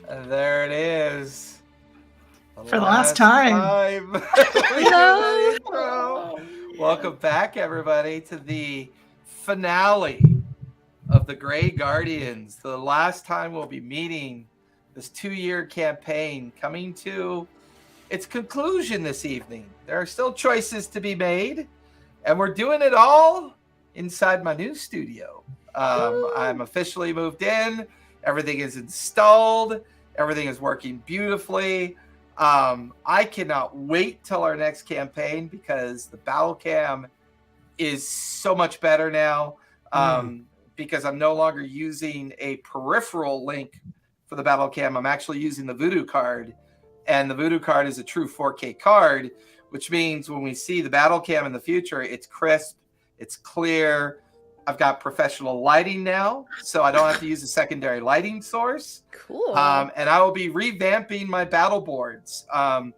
There it is. For the last time. No. Welcome back, everybody, to the finale of the Grey Guardians. The last time we'll be meeting this 2-year campaign coming to its conclusion this evening. There are still choices to be made, and we're doing it all inside my new studio. I'm officially moved in. Everything is installed. Everything is working beautifully. I cannot wait till our next campaign because the battle cam is so much better now. Because I'm no longer using a peripheral link for the battle cam. I'm actually using the Voodoo card, and the Voodoo card is a true 4K card, which means when we see the battle cam in the future, it's crisp, it's clear. I've got professional lighting now, so I don't have to use a secondary lighting source. Cool. And I will be revamping my battle boards. I'm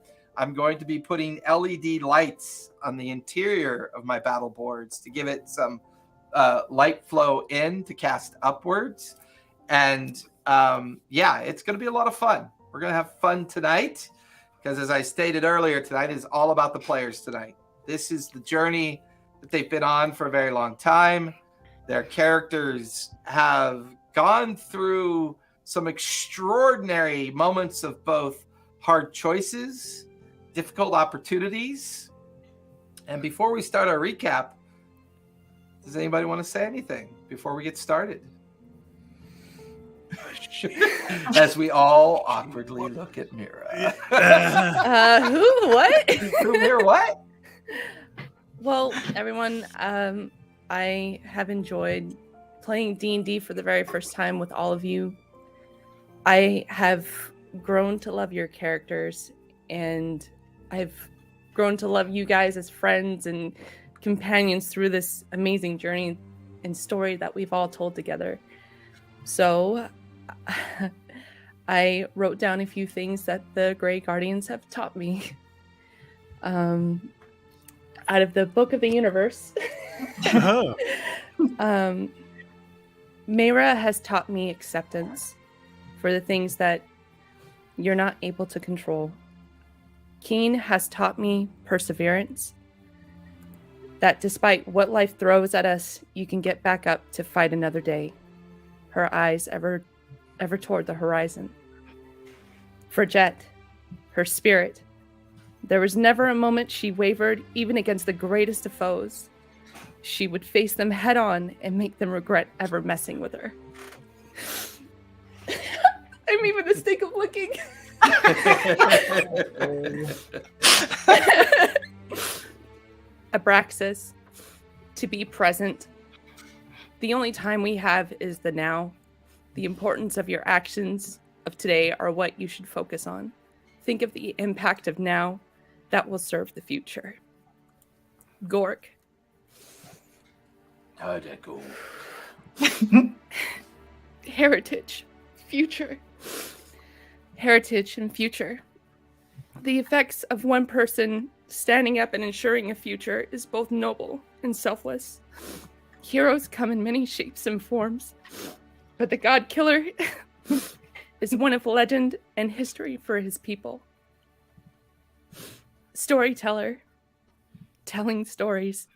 going to be putting LED lights on the interior of my battle boards to give it some light flow in to cast upwards. And it's going to be a lot of fun. We're going to have fun tonight because, as I stated earlier, tonight is all about the players tonight. This is the journey that they've been on for a very long time. Their characters have gone through some extraordinary moments of both hard choices, difficult opportunities. And before we start our recap, does anybody want to say anything before we get started? As we all awkwardly look at Mira. Who? What? Who, Mira, what? Well, everyone, I have enjoyed playing D&D for the very first time with all of you. I have grown to love your characters, and I've grown to love you guys as friends and companions through this amazing journey and story that we've all told together. So I wrote down a few things that the Grey Guardians have taught me. Out of the Book of the Universe. Mayra has taught me acceptance for the things that you're not able to control. Keen has taught me perseverance. That despite what life throws at us, you can get back up to fight another day. Her eyes ever toward the horizon. For Jet, her spirit. There was never a moment she wavered, even against the greatest of foes. She would face them head on and make them regret ever messing with her. I'm even the stink of looking. Abraxas, to be present. The only time we have is the now. The importance of your actions of today are what you should focus on. Think of the impact of now that will serve the future. Gork. Heritage. Future. Heritage and future. The effects of one person standing up and ensuring a future is both noble and selfless. Heroes come in many shapes and forms, but the God Killer is one of legend and history for his people. Storyteller, telling stories.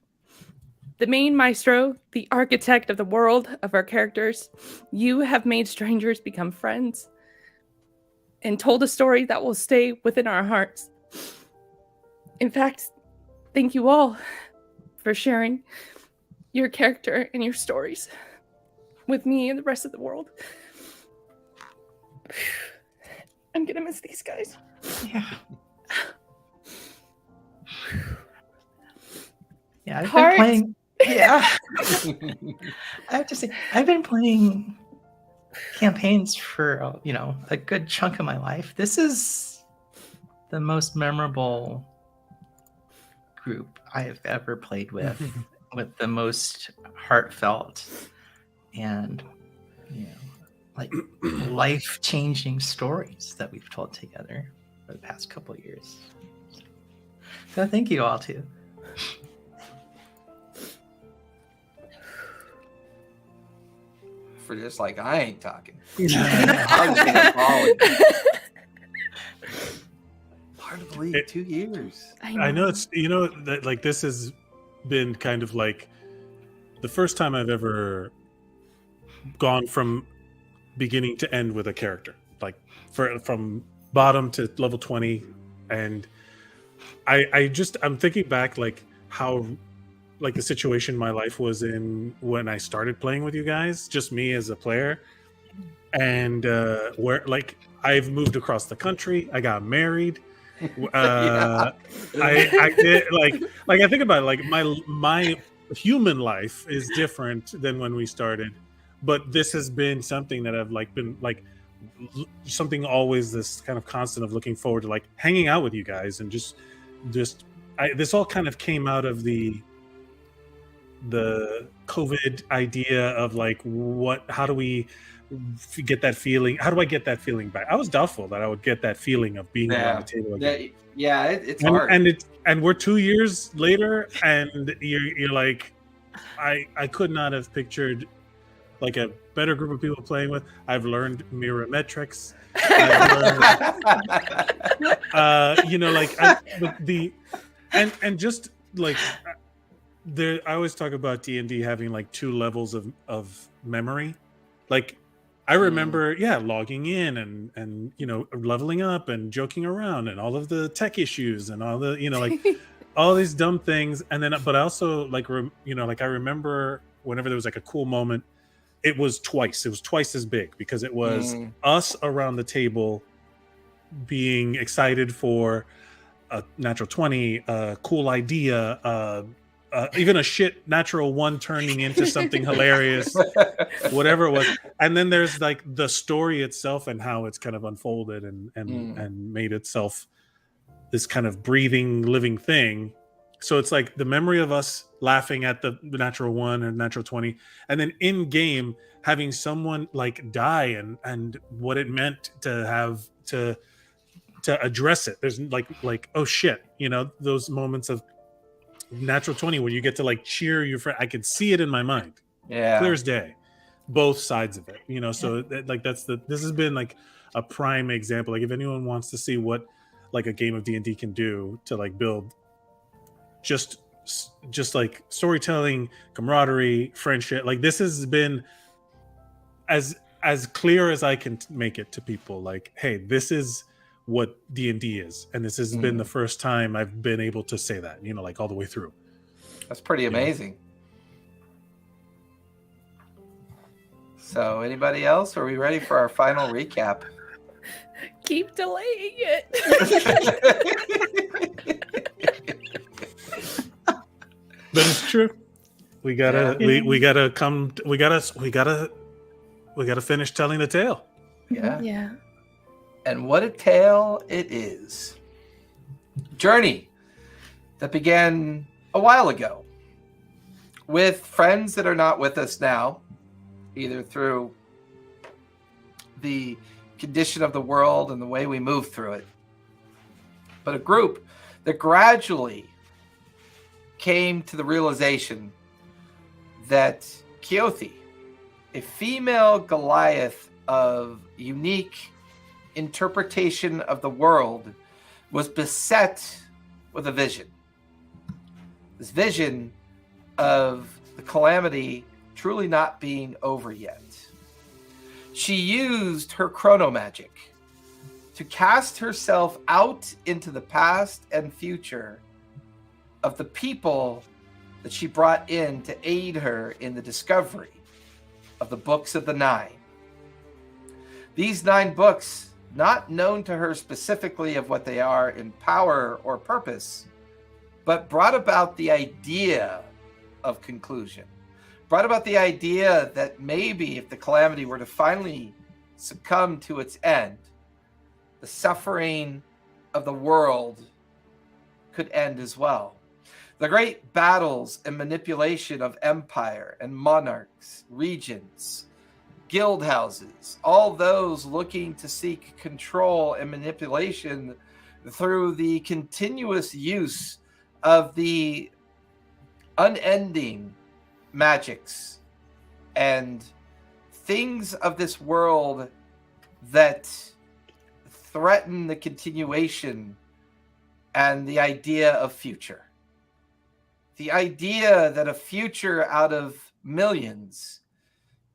The main maestro, the architect of the world of our characters, you have made strangers become friends and told a story that will stay within our hearts. In fact, thank you all for sharing your character and your stories with me and the rest of the world. I'm gonna miss these guys. Yeah. Yeah, I've been playing. Yeah. I have to say, I've been playing campaigns for, a good chunk of my life. This is the most memorable group I have ever played with the most heartfelt and, life-changing stories that we've told together for the past couple of years. So thank you all too. were just like, I ain't talking. Yeah. I was gonna follow you. Hard to believe, 2 years. I know it's that like this has been kind of like the first time I've ever gone from beginning to end with a character, like from bottom to level 20, and I'm thinking back like how like the situation my life was in when I started playing with you guys, just me as a player, and where like I've moved across the country, I got married. I did like I think about it, like my human life is different than when we started, but this has been something that I've like been like something always this kind of constant of looking forward to, like hanging out with you guys, and just this all kind of came out of the COVID idea of like how do we get that feeling? How do I get that feeling back? I was doubtful that I would get that feeling of being around the table again. It's hard. And we're 2 years later, and you're like, I could not have pictured like a better group of people playing with. I've learned mirror metrics. And just like there, I always talk about D&D having like 2 levels of memory. Like I remember, logging in and leveling up and joking around and all of the tech issues and all the like all these dumb things. And then, but I also like I remember whenever there was like a cool moment, it was twice as big, because it was us around the table being excited for a natural 20, a cool idea, even a shit natural 1 turning into something hilarious, whatever it was. And then there's like the story itself and how it's kind of unfolded and made itself this kind of breathing, living thing. So it's like the memory of us laughing at the natural 1 and natural 20, and then in game having someone like die and what it meant to have to address it. There's like oh shit, those moments of natural 20 when you get to like cheer your friend. I could see it in my mind, clear as day, both sides of it, so this has been like a prime example. Like if anyone wants to see what like a game of D&D can do to like build just like storytelling, camaraderie, friendship, like this has been as clear as I can make it to people, like, hey, this is what D&D is, and this has been the first time I've been able to say that, like all the way through. That's pretty amazing. So anybody else? Are we ready for our final recap? Keep delaying it. But it's true. We gotta finish telling the tale. Yeah. And what a tale it is. Journey that began a while ago with friends that are not with us now, either through the condition of the world and the way we move through it, but a group that gradually came to the realization that Keothi, a female Goliath of unique interpretation of the world, was beset with a vision. This vision of the Calamity truly not being over yet. She used her chrono magic to cast herself out into the past and future of the people that she brought in to aid her in the discovery of the books of the 9. These 9 books, not known to her specifically of what they are in power or purpose, but brought about the idea of conclusion. Brought about the idea that maybe if the Calamity were to finally succumb to its end, the suffering of the world could end as well. The great battles and manipulation of empire and monarchs, regions, guild houses, all those looking to seek control and manipulation through the continuous use of the unending magics and things of this world that threaten the continuation and the idea of future. The idea that a future out of millions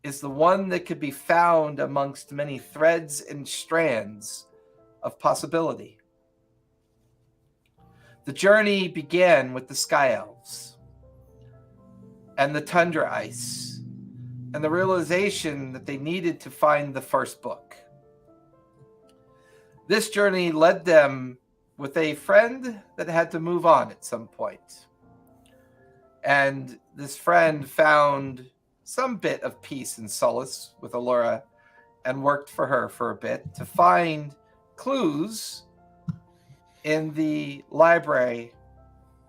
is the one that could be found amongst many threads and strands of possibility. The journey began with the Sky Elves and the Tundra Ice and the realization that they needed to find the first book. This journey led them with a friend that had to move on at some point. And this friend found some bit of peace and solace with Allura and worked for her for a bit to find clues in the library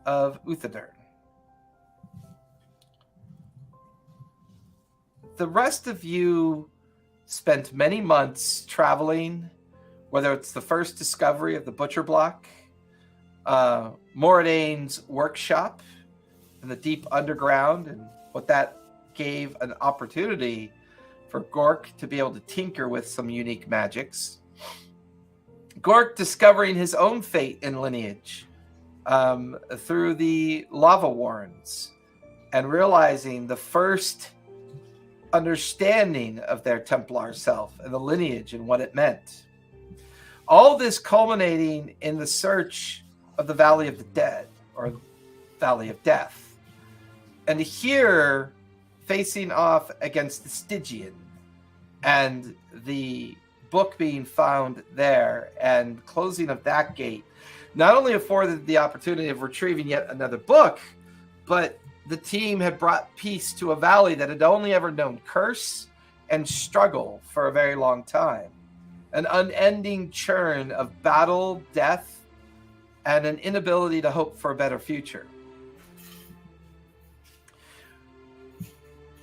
of Uthadern. The rest of you spent many months traveling, whether it's the first discovery of the Butcher Block, Moradaine's workshop in the deep underground, and what that gave an opportunity for Gork to be able to tinker with some unique magics. Gork discovering his own fate and lineage through the Lava Warrens and realizing the first understanding of their Templar self and the lineage and what it meant. All this culminating in the search of the Valley of the Dead, or Valley of Death. And here, facing off against the Stygian and the book being found there and closing of that gate, not only afforded the opportunity of retrieving yet another book, but the team had brought peace to a valley that had only ever known curse and struggle for a very long time. An unending churn of battle, death, and an inability to hope for a better future.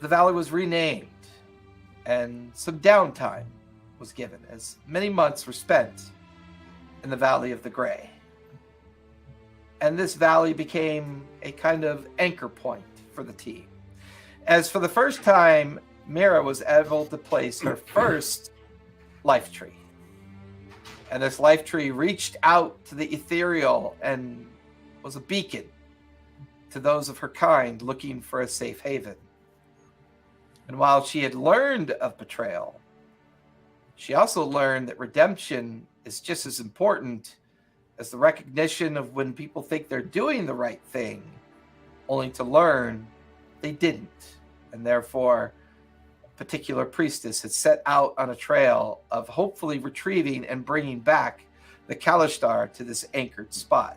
The valley was renamed, and some downtime was given, as many months were spent in the Valley of the Grey. And this valley became a kind of anchor point for the team, as for the first time, Mira was able to place her first life tree. And this life tree reached out to the ethereal and was a beacon to those of her kind looking for a safe haven. And while she had learned of betrayal, she also learned that redemption is just as important as the recognition of when people think they're doing the right thing, only to learn they didn't. And therefore, a particular priestess had set out on a trail of hopefully retrieving and bringing back the Kalishtar to this anchored spot.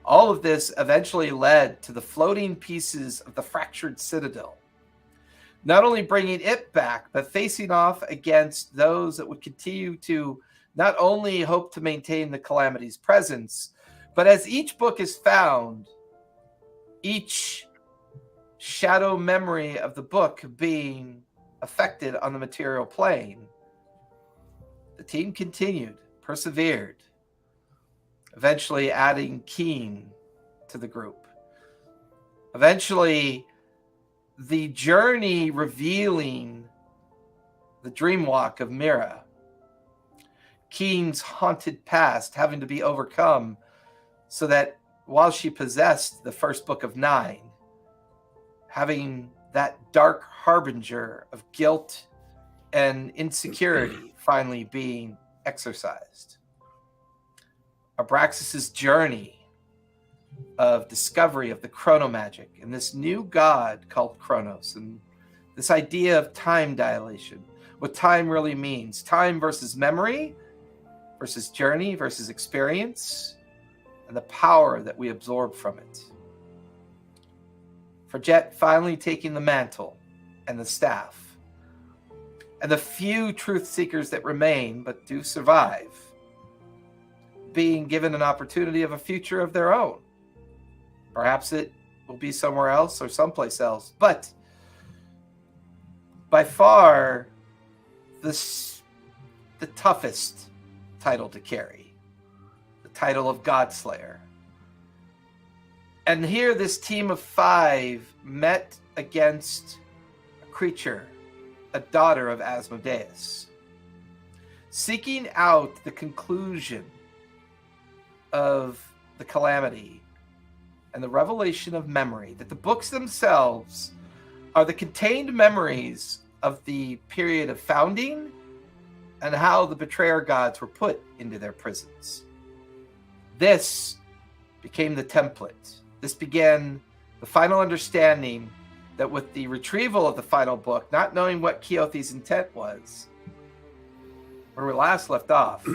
All of this eventually led to the floating pieces of the fractured citadel, not only bringing it back, but facing off against those that would continue to not only hope to maintain the Calamity's presence, but as each book is found, each shadow memory of the book being affected on the material plane, the team continued, persevered, eventually adding Keen to the group. Eventually, the journey revealing the dream walk of Mira, Keen's haunted past having to be overcome so that while she possessed the first book of 9, having that dark harbinger of guilt and insecurity finally being exorcised. Abraxas's journey of discovery of the chronomagic and this new god called Chronos, and this idea of time dilation, what time really means, time versus memory versus journey versus experience, and the power that we absorb from it. For Jet finally taking the mantle and the staff, and the few truth seekers that remain but do survive, being given an opportunity of a future of their own. Perhaps it will be somewhere else or someplace else, but by far the toughest title to carry, the title of Godslayer. And here this team of 5 met against a creature, a daughter of Asmodeus, seeking out the conclusion of the Calamity and the revelation of memory, that the books themselves are the contained memories of the period of founding and how the betrayer gods were put into their prisons. This became the template. This began the final understanding that with the retrieval of the final book, not knowing what Keothi's intent was, where we last left off,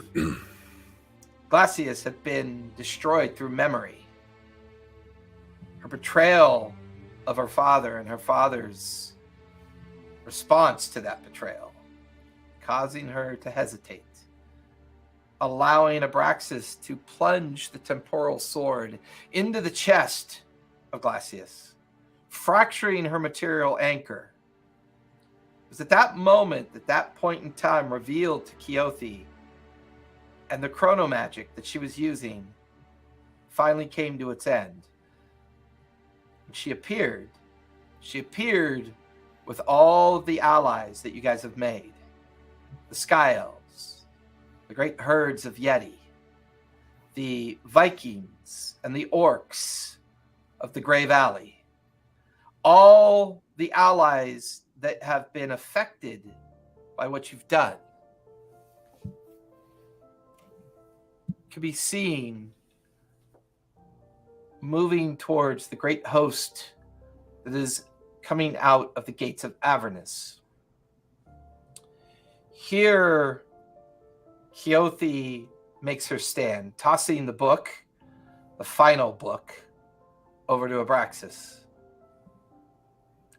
Glacius had been destroyed through memory. Her betrayal of her father and her father's response to that betrayal, causing her to hesitate, allowing Abraxas to plunge the temporal sword into the chest of Glacius, fracturing her material anchor. It was at that moment, at that point in time, revealed to Keothi, and the chronomagic that she was using finally came to its end. And she appeared. She appeared with all of the allies that you guys have made. The Sky Elves, the great herds of Yeti, the Vikings and the Orcs of the Grey Valley. All the allies that have been affected by what you've done can be seen moving towards the great host that is coming out of the gates of Avernus. Here, Keothi makes her stand, tossing the book, the final book, over to Abraxas,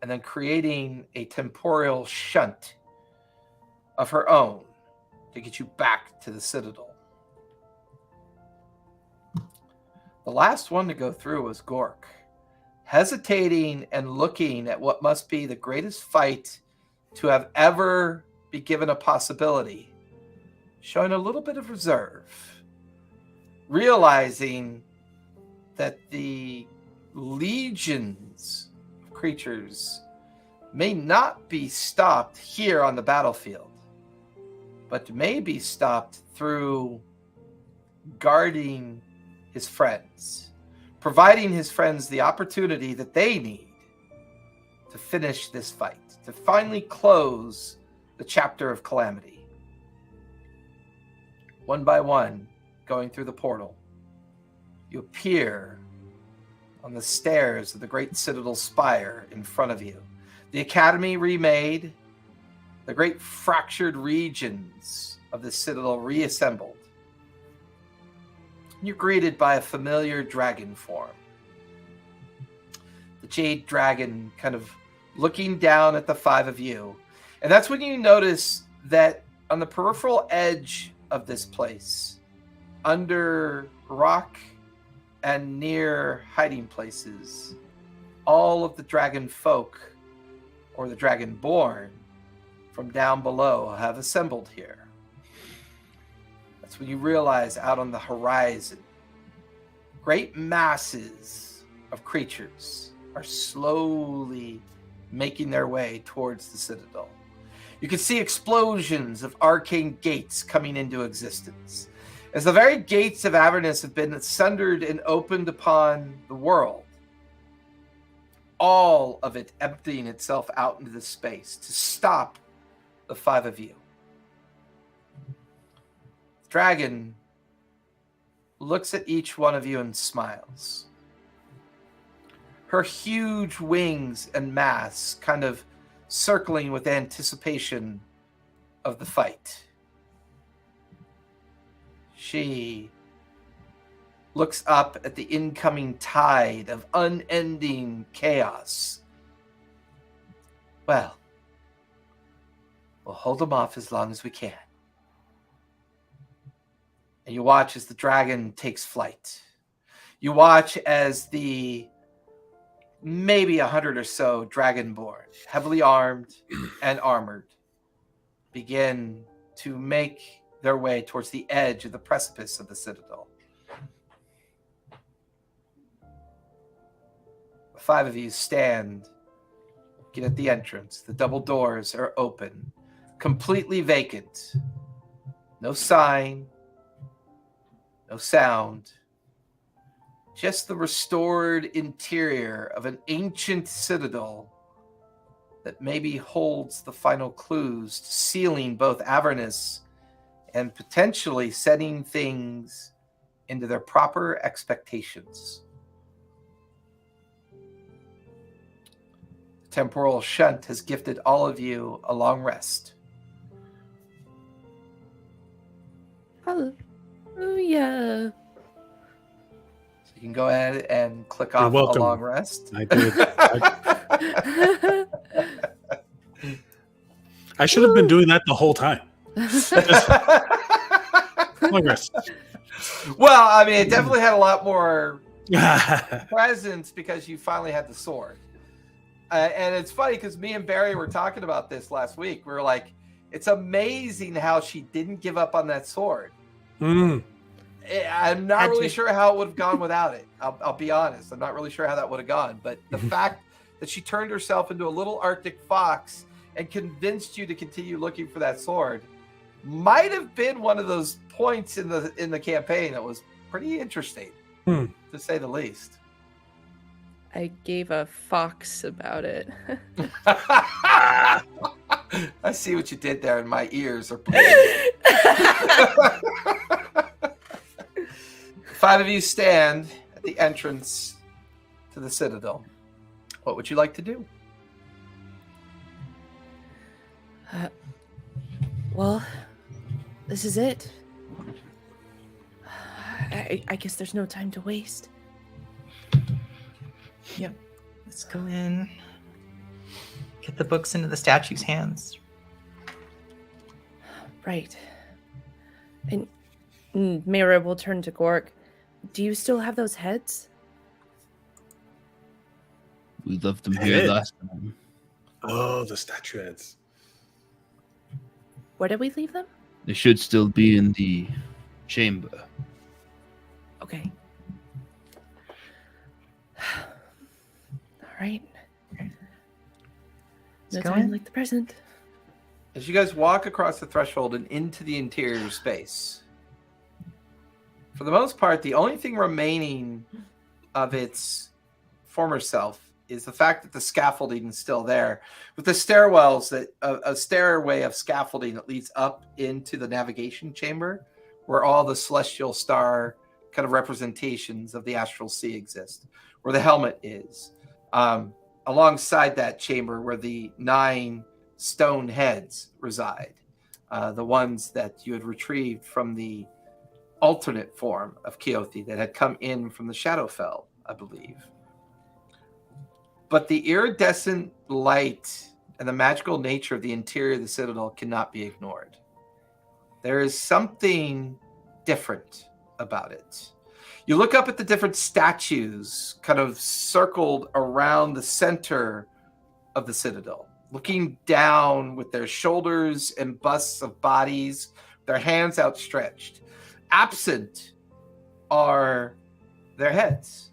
and then creating a temporal shunt of her own to get you back to the Citadel. The last one to go through was Gork, hesitating and looking at what must be the greatest fight to have ever be given a possibility, showing a little bit of reserve, realizing that the legions of creatures may not be stopped here on the battlefield, but may be stopped through guarding his friends, providing his friends the opportunity that they need to finish this fight, to finally close the chapter of Calamity. One by one, going through the portal, you appear on the stairs of the great Citadel spire in front of you. The Academy remade, the great fractured regions of the Citadel reassembled. You're greeted by a familiar dragon form. The Jade Dragon kind of looking down at the five of you. And that's when you notice that on the peripheral edge of this place, under rock and near hiding places, all of the dragon folk, or the dragonborn, from down below have assembled here. That's when you realize out on the horizon, great masses of creatures are slowly making their way towards the Citadel. You can see explosions of arcane gates coming into existence, as the very gates of Avernus have been sundered and opened upon the world, all of it emptying itself out into the space to stop the five of you. The dragon looks at each one of you and smiles. Her huge wings and mass kind of circling with anticipation of the fight. She looks up at the incoming tide of unending chaos. Well, we'll hold them off as long as we can. And you watch as the dragon takes flight. You watch as the maybe 100 or so dragonborn, heavily armed and armored, begin to make their way towards the edge of the precipice of the Citadel. The five of you stand Looking at the entrance, the double doors are open, completely vacant. No sign, no sound. Just the restored interior of an ancient citadel that maybe holds the final clues to sealing both Avernus and potentially setting things into their proper expectations. The temporal shunt has gifted all of you a long rest. Hallelujah. So you can go ahead and click You're off a welcome. long rest. I did. I should have been doing that the whole time. Long rest. Well, I mean, it definitely had a lot more presence because you finally had the sword. And it's funny because me and Barry were talking about this last week. We were like, it's amazing how she didn't give up on that sword. Mm. I'm not really sure how it would have gone without it. I'll be honest. I'm not really sure how that would have gone. But the fact that she turned herself into a little Arctic fox and convinced you to continue looking for that sword might have been one of those points in the campaign that was pretty interesting, to say the least. I gave a fox about it. I see what you did there, and my ears are bleeding. 5 of you stand at the entrance to the Citadel. What would you like to do? Well, this is it. I guess there's no time to waste. Yep. Let's go in. Get the books into the statue's hands. Right. And Mira will turn to Gork. Do you still have those heads? We left them here Head? last time. Oh, the statuettes. Where did we leave them? They should still be in the chamber. Okay. All right. No Let's go time in. like the present. As you guys walk across the threshold and into the interior space, for the most part, the only thing remaining of its former self is the fact that the scaffolding is still there, with the stairwells that a stairway of scaffolding that leads up into the navigation chamber, where all the celestial star kind of representations of the astral sea exist, where the helmet is, alongside that chamber where the 9 stone heads reside, the ones that you had retrieved from the alternate form of Keothi that had come in from the Shadowfell, I believe. But the iridescent light and the magical nature of the interior of the Citadel cannot be ignored. There is something different about it. You look up at the different statues kind of circled around the center of the Citadel, looking down with their shoulders and busts of bodies, their hands outstretched. Absent are their heads.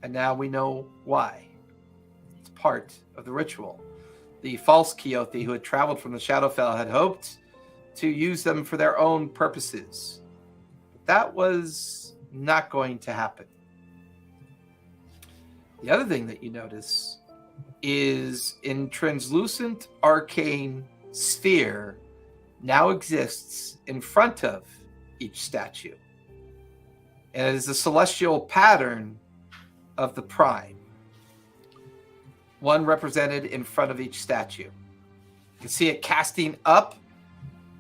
And now we know why. It's part of the ritual. The false Keothi who had traveled from the Shadowfell had hoped to use them for their own purposes. But that was not going to happen. The other thing that you notice is in translucent arcane sphere now exists in front of each statue. And it is a celestial pattern of the Prime. One represented in front of each statue. You can see it casting up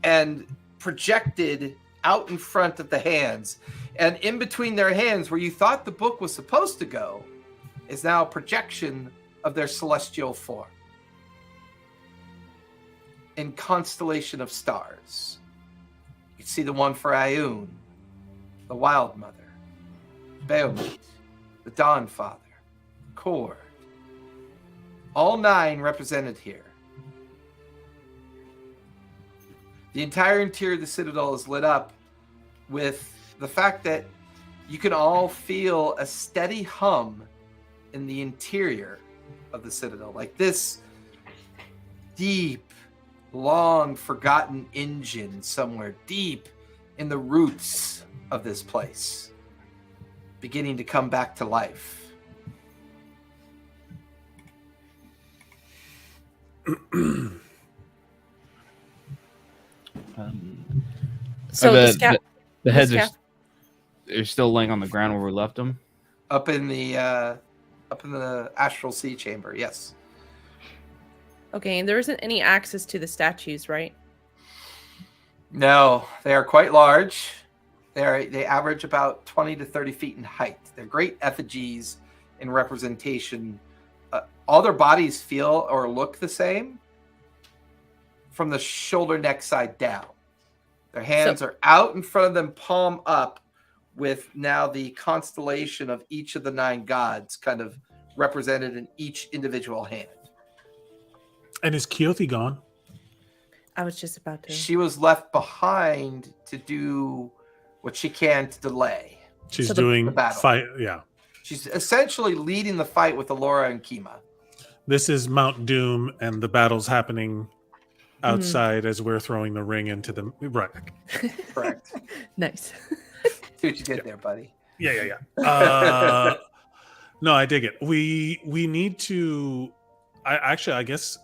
and projected out in front of the hands. And in between their hands, where you thought the book was supposed to go, is now a projection of their celestial form. In constellation of stars. You can see the one for Ayun, the Wild Mother, Bahamut, the Dawn Father, Cord. All 9 represented here. The entire interior of the Citadel is lit up with the fact that you can all feel a steady hum in the interior of the Citadel. Like this deep, long forgotten engine somewhere deep in the roots of this place, beginning to come back to life. So the heads are still laying on the ground where we left them. Up in the astral sea chamber, yes. Okay, and there isn't any access to the statues, right? No, they are quite large. They average about 20 to 30 feet in height. They're great effigies in representation. All their bodies feel or look the same from the shoulder neck side down. Their hands are out in front of them, palm up, with now the constellation of each of the 9 gods kind of represented in each individual hand. And is Keothi gone? I was just about to. She was left behind to do what she can to delay. She's So doing the battle. fight. Yeah. She's essentially leading the fight with Alora and Kima. This is Mount Doom, and the battle's happening outside as we're throwing the ring into the right. Correct. Nice. See what you did there, buddy. Yeah. No, I dig it. We need to. I guess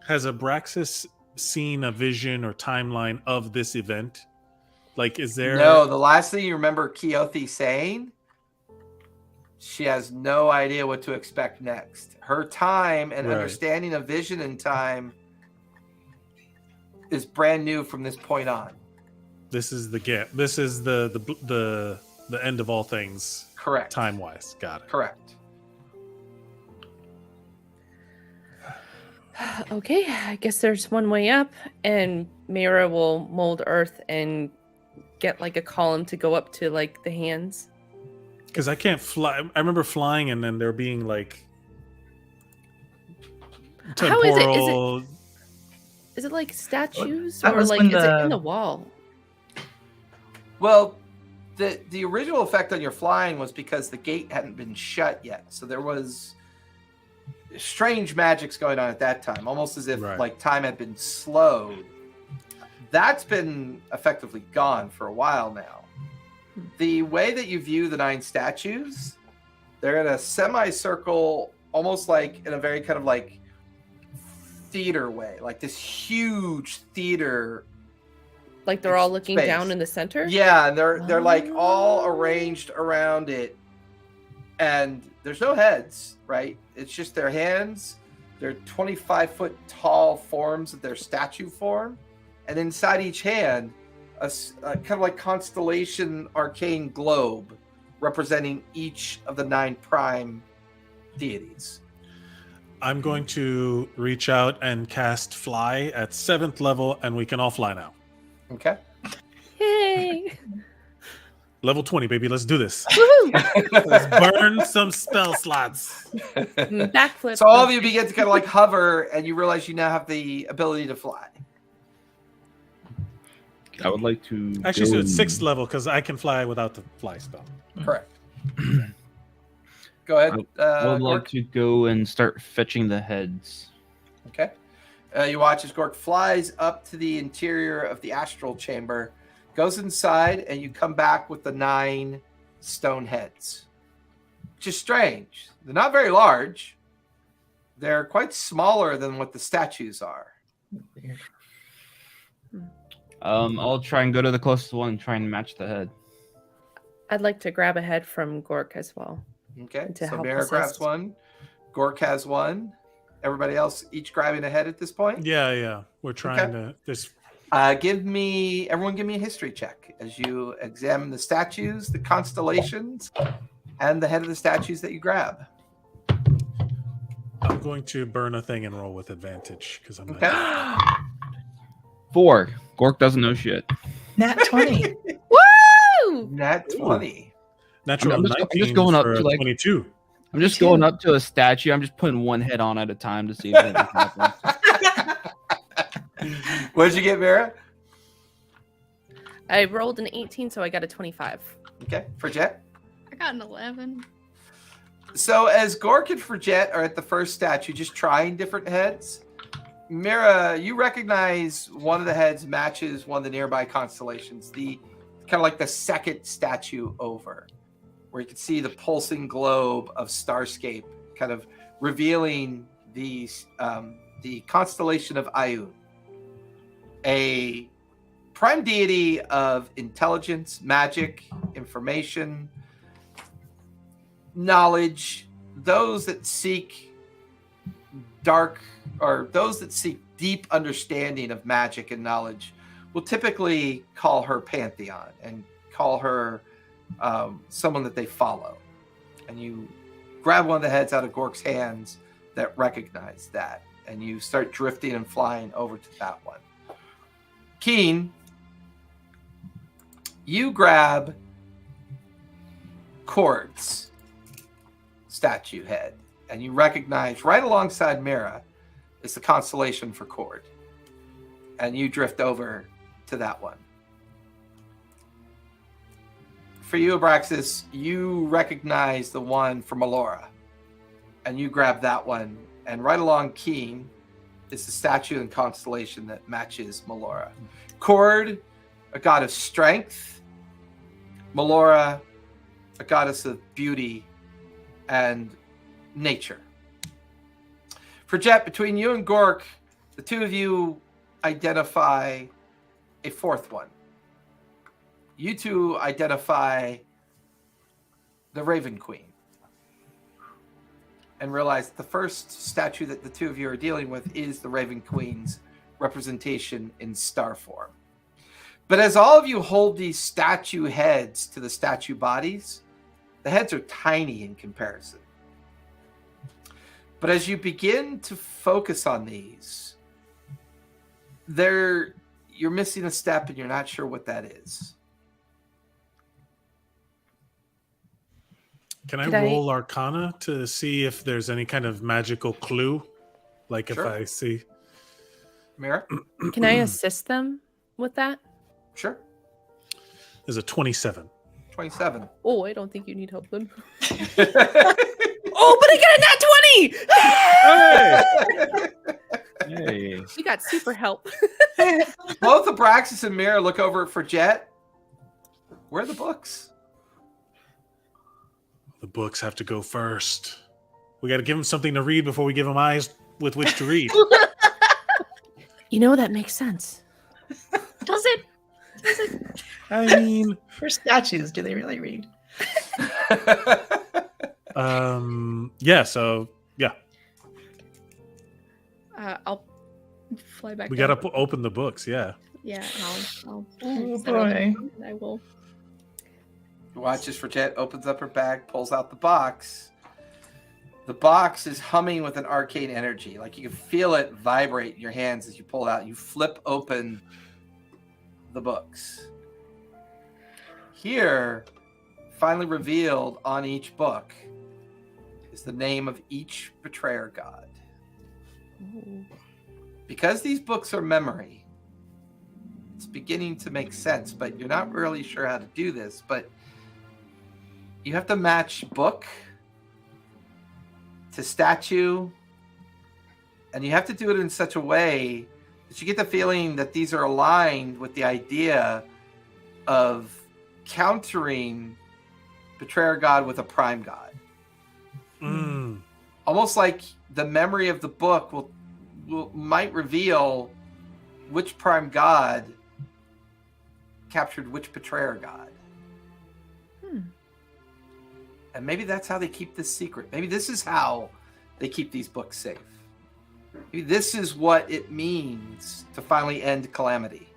has Abraxas seen a vision or timeline of this event? Like, is there? No, the last thing you remember Keothi saying, she has no idea what to expect next. Her time and Right. understanding of vision and time is brand new from this point on. This is the gap. This is the end of all things. Correct. Time wise, got it. Correct. Okay, I guess there's one way up, and Mira will mold earth and get like a column to go up to like the hands. Because I can't fly. I remember flying, and then there being like How is it? temporal. Is it like statues, That or was like when is it the- in the wall? Well, the original effect on your flying was because the gate hadn't been shut yet. So there was strange magics going on at that time, almost as if Right. like time had been slowed. That's been effectively gone for a while now. The way that you view the 9 statues, they're in a semicircle, almost like in a very kind of like theater way, like this huge theater. Like they're all looking Space. down in the center? Yeah, and they're like all Oh. arranged around it, and there's no heads, right? It's just their hands. They're 25-foot tall forms of their statue form, and inside each hand, a kind of like constellation arcane globe representing each of the 9 prime deities. I'm going to reach out and cast fly at 7th level, and we can all fly now. Okay. Yay! Level 20, baby. Let's do this. Woohoo! Let's burn some spell slots. Backflip. So all of you begin to kind of like hover, and you realize you now have the ability to fly. I would like to Actually, go so it's and- 6th level because I can fly without the fly spell. Correct. Go ahead. I would Gork. like to go and start fetching the heads. Okay. You watch as Gork flies up to the interior of the astral chamber, goes inside, and you come back with the 9 stone heads. Which is strange. They're not very large. They're quite smaller than what the statues are. Weird. I'll try and go to the closest one and try and match the head. I'd like to grab a head from Gork as well. Okay. To So help Mara grabs assist. one. Gork has one. Everybody else each grabbing a head at this point? Yeah. We're trying to. This. Everyone give me a history check as you examine the statues, the constellations, and the head of the statues that you grab. I'm going to burn a thing and roll with advantage because I'm. Okay. Not, 4. Gork doesn't know shit. Nat 20. Woo! Nat 20. natural I'm just 19 going up for to, like- 22. I'm just going up to a statue. I'm just putting one head on at a time to see if anything happens. What did you get, Mara? I rolled an 18, so I got a 25. Okay. For Jet? I got an 11. So as Gork and Fridget are at the first statue, just trying different heads, Mira, you recognize one of the heads matches one of the nearby constellations, the kind of like the second statue over, where you can see the pulsing globe of Starscape, kind of revealing the constellation of Ayun, a prime deity of intelligence, magic, information, knowledge. Those that seek deep understanding of magic and knowledge will typically call her pantheon and call her someone that they follow. And you grab one of the heads out of Gork's hands that recognize that, and you start drifting and flying over to that one. Keen, you grab Cord's statue head, and you recognize right alongside Mira is the constellation for Cord, and you drift over to that one. For you, Abraxas, you recognize the one for Melora, and you grab that one, and right along Keen is the statue and constellation that matches Melora. Cord, a god of strength. Melora, a goddess of beauty and nature. For Jet, between you and Gork, the two of you identify a fourth one. You two identify the Raven Queen, and realize the first statue that the two of you are dealing with is the Raven Queen's representation in star form. But as all of you hold these statue heads to the statue bodies, the heads are tiny in comparison. But as you begin to focus on these, you're missing a step and you're not sure what that is. Can I roll Arcana to see if there's any kind of magical clue? Like Sure. if I see... Mira? Can I assist them with that? Sure. There's a 27. 27. Oh, I don't think you need help then. Hey! Oh, but I got a nat 20! Hey. You got super help. Both Abraxas and Mira look over for Jet. Where are the books? The books have to go first. We got to give them something to read before we give them eyes with which to read. You know, that makes sense. Does it? I mean... For statues, do they really read? Yeah, so, yeah. I'll fly back. We down. got to open the books, yeah. Yeah, I'll Oh set up boy. and I will. Watches for Jet, opens up her bag, pulls out the box. The box is humming with an arcane energy. Like you can feel it vibrate in your hands as you pull it out. You flip open the books. Here, finally revealed on each book, is the name of each betrayer god. Ooh. Because these books are memory, it's beginning to make sense, but you're not really sure how to do this. But you have to match book to statue, and you have to do it in such a way that you get the feeling that these are aligned with the idea of countering betrayer god with a prime god. Mm. Almost like the memory of the book might reveal which prime god captured which betrayer god. And maybe that's how they keep this secret. Maybe this is how they keep these books safe. Maybe this is what it means to finally end Calamity.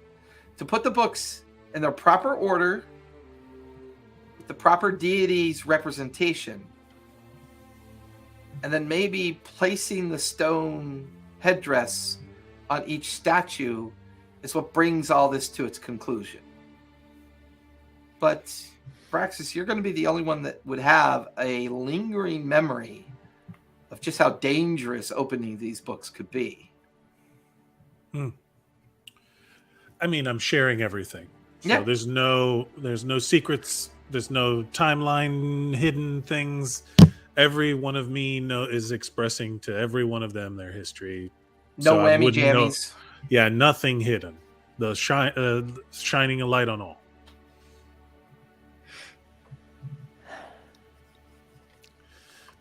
To put the books in their proper order, with the proper deity's representation, and then maybe placing the stone headdress on each statue is what brings all this to its conclusion. But Braxis, you're going to be the only one that would have a lingering memory of just how dangerous opening these books could be. I mean, I'm sharing everything. So Yeah. there's no secrets. There's no timeline hidden things. every one of me is expressing to every one of them their history. No So I whammy wouldn't know- jammies. Yeah, nothing hidden. The shining a light on all.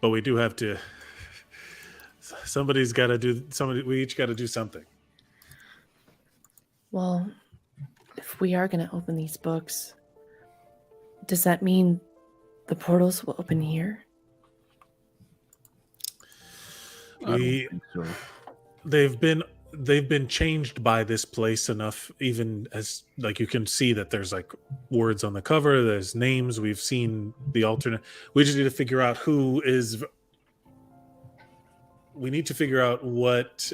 But we do have to. Somebody's got to do. We each got to do something. Well, if we are going to open these books, does that mean the portals will open here? I don't We- think so. They've been changed by this place enough, even as like you can see that there's like words on the cover, there's names. We've seen the alternate. We just need to figure out who is. We need to figure out what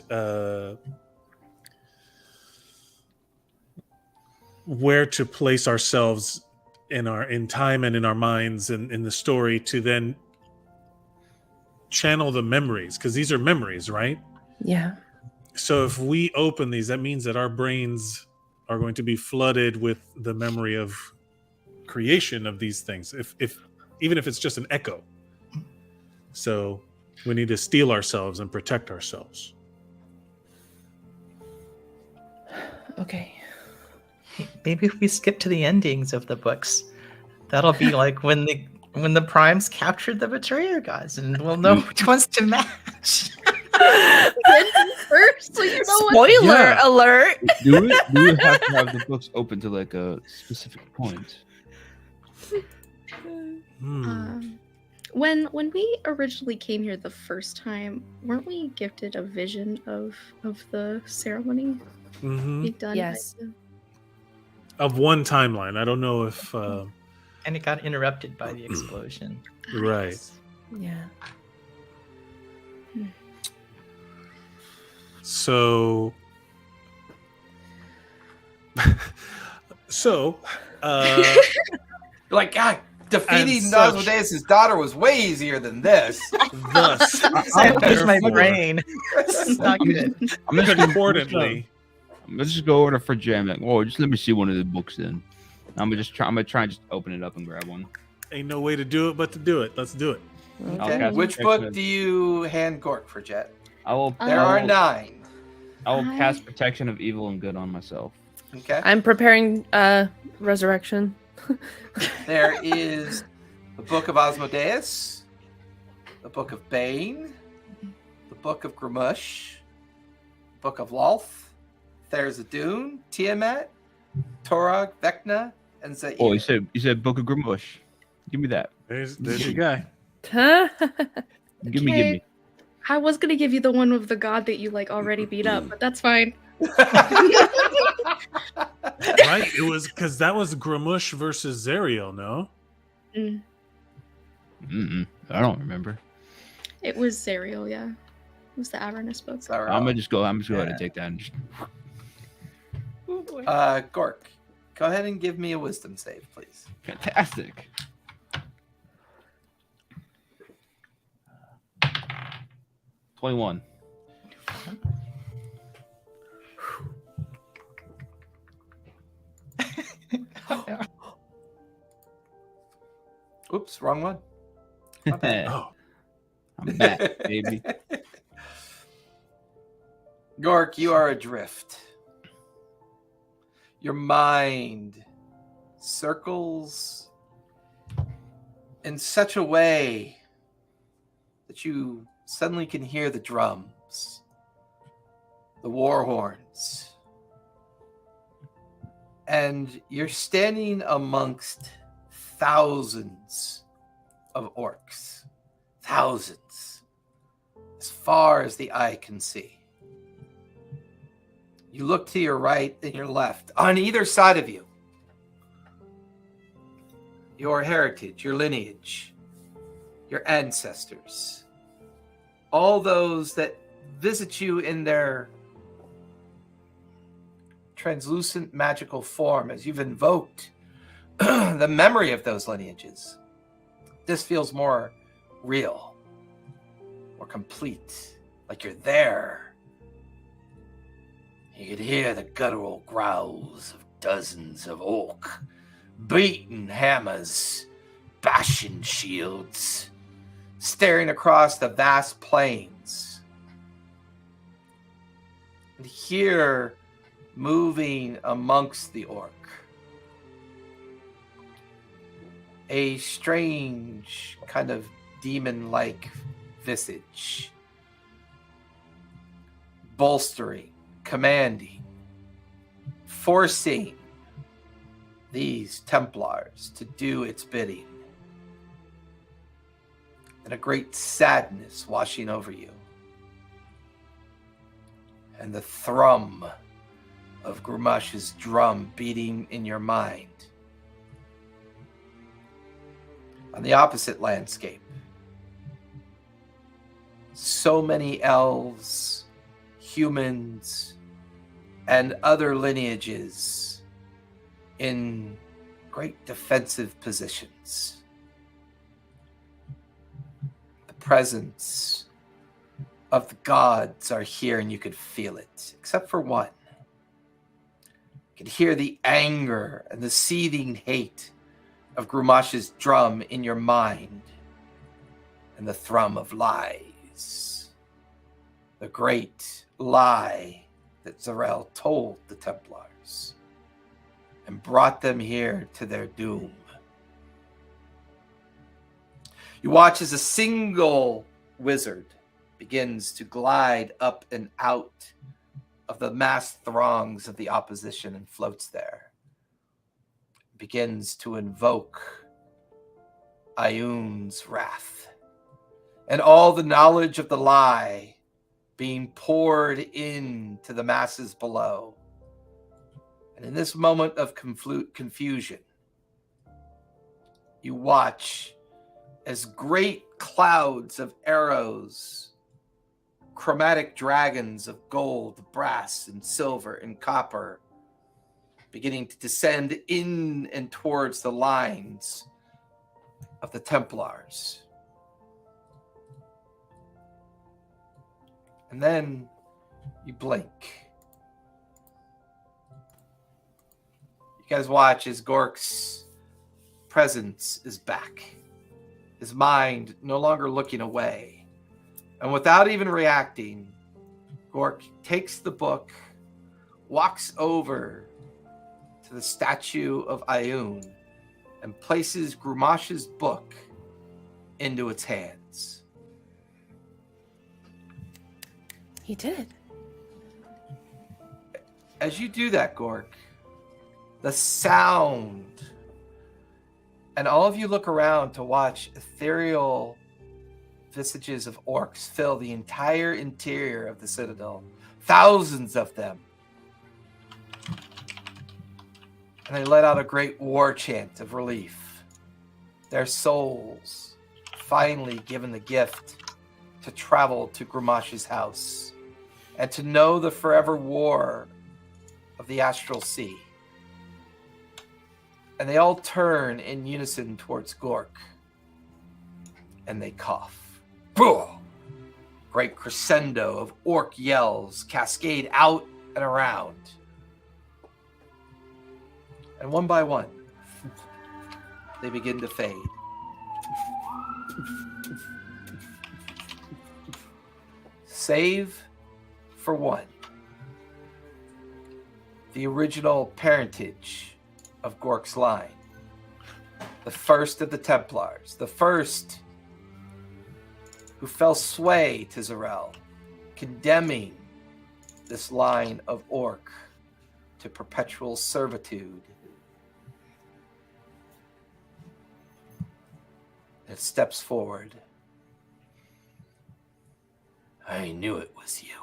where to place ourselves in time and in our minds and in the story to then channel the memories, because these are memories, right? Yeah. So if we open these, that means that our brains are going to be flooded with the memory of creation of these things. If even if it's just an echo. So we need to steel ourselves and protect ourselves. Okay. Maybe if we skip to the endings of the books, that'll be like when the primes captured the betrayer gods, and we'll know which ones to match. First, so you know what? Spoiler Yeah. alert! Do we have to have the books open to like a specific point? When we originally came here the first time, weren't we gifted a vision of the ceremony Mhm. being done? Yes. Of one timeline. I don't know if And it got interrupted by the explosion. right. Yeah. So You're like, God, defeating And such- Asmodeus' daughter was way easier than this. thus I lose my therefore, brain. It's not good. I'm just importantly, Let's just go over to Fridge Jam. Like, whoa, just let me see one of the books then. I'm gonna try and just open it up and grab one. ain't no way to do it but to do it. Let's do it. I'll Okay. cast Which protection book of- do you hand Gork for, Jet? I will. There I are will- 9. I will I- cast protection of evil and good on myself. Okay. I'm preparing resurrection. There is the Book of Asmodeus, the Book of Bane, the Book of Gramush, Book of Lolth, There's a Dune, Tiamat, Torog, Vecna, and Zaire. Oh, you said Book of Grimush. Give me that. There's your guy. Give me. I was gonna give you the one with the god that you like already beat up, but that's fine. Right? It was because that was Gramush versus Zeriel, no? Mm-mm. I don't remember. It was Zerial, yeah. It was the Avernus book. Sorry. I'm just go ahead Yeah. and take that. And just... Gork, go ahead and give me a wisdom save, please. Fantastic. $21. Oops, wrong one. My bad. Oh, I'm back, baby. Gork, you are adrift. Your mind circles in such a way that you suddenly can hear the drums, the war horns, and you're standing amongst thousands of orcs. Thousands. As far as the eye can see. You look to your right and your left. On either side of you, your heritage, your lineage, your ancestors, all those that visit you in their translucent magical form as you've invoked the memory of those lineages. This feels more real, more complete, like you're there. You could hear the guttural growls of dozens of orc, beating hammers, bashing shields, staring across the vast plains. And here, moving amongst the orc, a strange kind of demon-like visage, bolstering, commanding, forcing these Templars to do its bidding, and a great sadness washing over you, and the thrum of Grumash's drum beating in your mind. On the opposite landscape, so many elves, humans, and other lineages in great defensive positions. The presence of the gods are here, and you could feel it, except for one. You could hear the anger and the seething hate of Grumash's drum in your mind, and the thrum of lies. The great lie that Zarel told the Templars and brought them here to their doom. You watch as a single wizard begins to glide up and out of the massed throngs of the opposition and floats there. Begins to invoke Ioun's wrath and all the knowledge of the lie being poured into the masses below. And in this moment of confusion, you watch as great clouds of arrows, chromatic dragons of gold, brass, and silver, and copper, beginning to descend in and towards the lines of the Templars. And then you blink. You guys watch as Gork's presence is back. His mind no longer looking away. And without even reacting, Gork takes the book, walks over to the statue of Ioun, and places Grumash's book into its hands. He did. As you do that, Gork, the sound, and all of you look around to watch ethereal visages of orcs fill the entire interior of the Citadel. Thousands of them. And they let out a great war chant of relief. Their souls finally given the gift to travel to Grumash's house and to know the forever war of the Astral Sea. And they all turn in unison towards Gork. And they cough. Boo! Great crescendo of orc yells cascade out and around. And one by one, they begin to fade. Save for one. The original parentage of Gork's line. The first of the Templars. The first who fell sway to Zarel, condemning this line of orc to perpetual servitude. It steps forward. I knew it was you.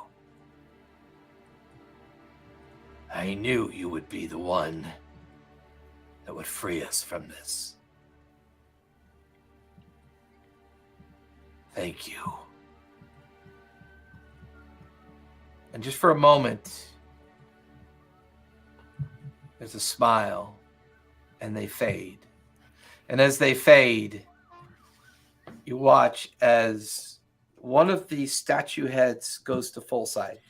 I knew you would be the one that would free us from this. Thank you. And just for a moment, there's a smile, and they fade. And as they fade, you watch as one of the statue heads goes to full sight.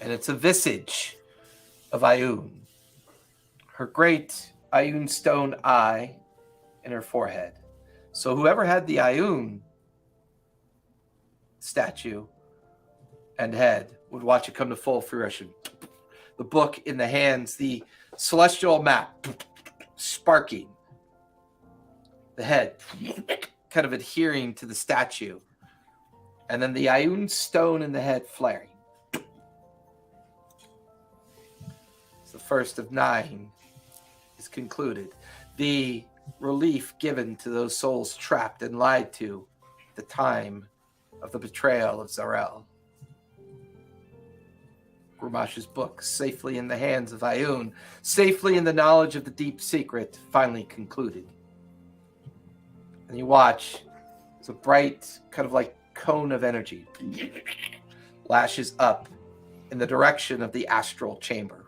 And it's a visage of Ioun. Her great Ioun stone eye in her forehead. So whoever had the Ioun statue and head would watch it come to full fruition. The book in the hands, the celestial map sparking, the head kind of adhering to the statue, and then the Ioun stone in the head flaring. The first of 9 is concluded. The relief given to those souls trapped and lied to at the time of the betrayal of Zarel. Grimash's book, safely in the hands of Ioun, safely in the knowledge of the deep secret, finally concluded. And you watch as a bright, kind of like cone of energy lashes up in the direction of the astral chamber.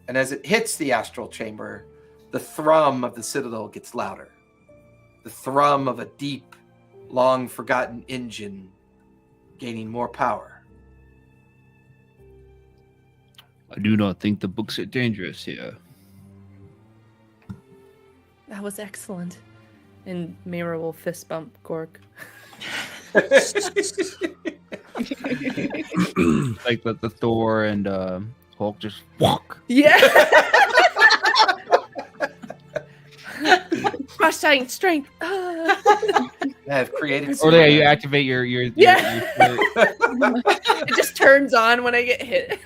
And as it hits the astral chamber, the thrum of the citadel gets louder. The thrum of a deep, long-forgotten engine gaining more power. I do not think the books are dangerous here. That was excellent. And Mira will fist bump Gork. Like the Thor and Hulk just walk. Yeah. Cross giant strength. I've created. Or yeah, you activate your Yeah. It just turns on when I get hit.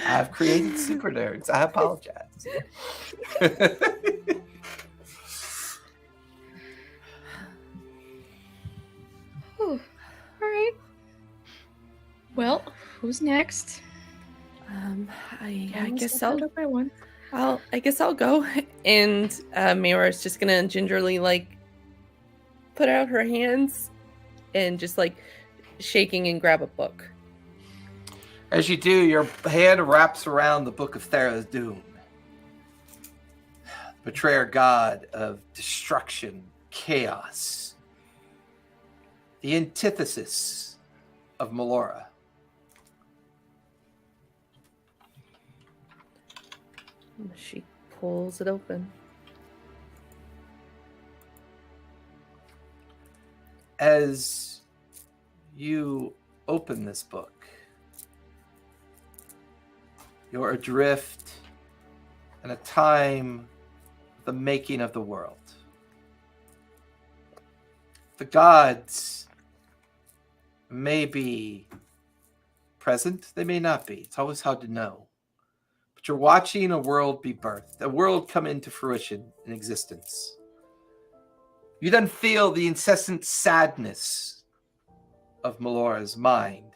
I've created super nerds. I apologize. All right. Well, who's next? I guess I'll by one. I guess I'll go. And Mira is just gonna gingerly like put out her hands and just like shaking and grab a book. As you do, your hand wraps around the Book of Thera's Doom. Betrayer god of destruction, chaos. The antithesis of Melora. She pulls it open. As you open this book, you're adrift in a time of the making of the world. The gods may be present, they may not be. It's always hard to know. But you're watching a world be birthed, a world come into fruition in existence. You then feel the incessant sadness of Melora's mind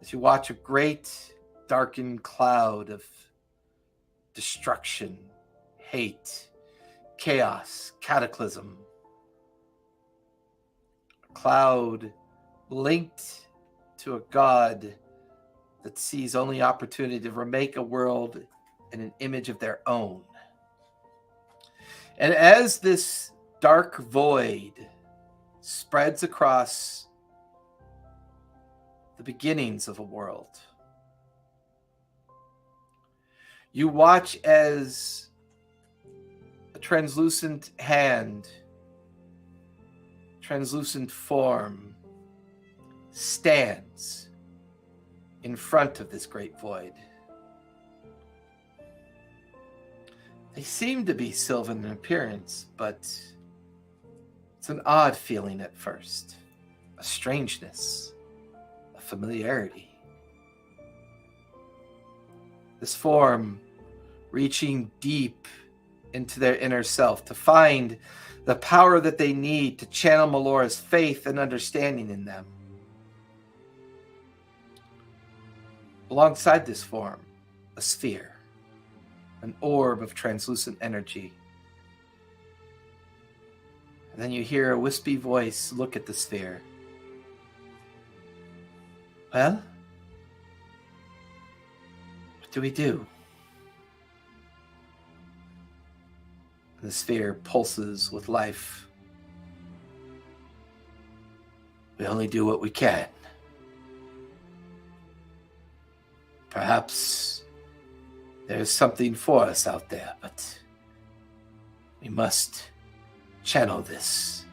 as you watch a great darkened cloud of destruction, hate, chaos, cataclysm. A cloud linked to a god that sees only opportunity to remake a world in an image of their own. And as this dark void spreads across the beginnings of a world, you watch as a translucent hand, translucent form stands in front of this great void. They seem to be sylvan in appearance, but it's an odd feeling at first. A strangeness, a familiarity. This form reaching deep into their inner self to find the power that they need to channel Melora's faith and understanding in them. Alongside this form, a sphere, an orb of translucent energy. And then you hear a wispy voice look at the sphere. Well, what do we do? The sphere pulses with life. We only do what we can. Perhaps there's something for us out there, but We must channel this.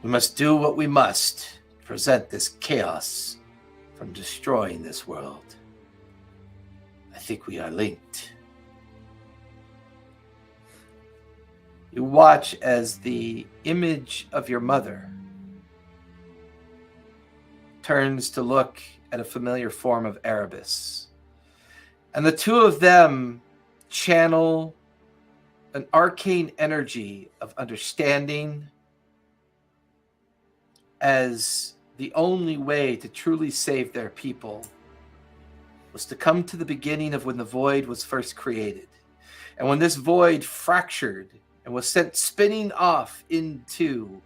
We must do what we must to prevent this chaos from destroying this world. I think we are linked. You watch as the image of your mother turns to look at a familiar form of Erebus. And the two of them channel an arcane energy of understanding as the only way to truly save their people was to come to the beginning of when the void was first created. And when this void fractured and was sent spinning off into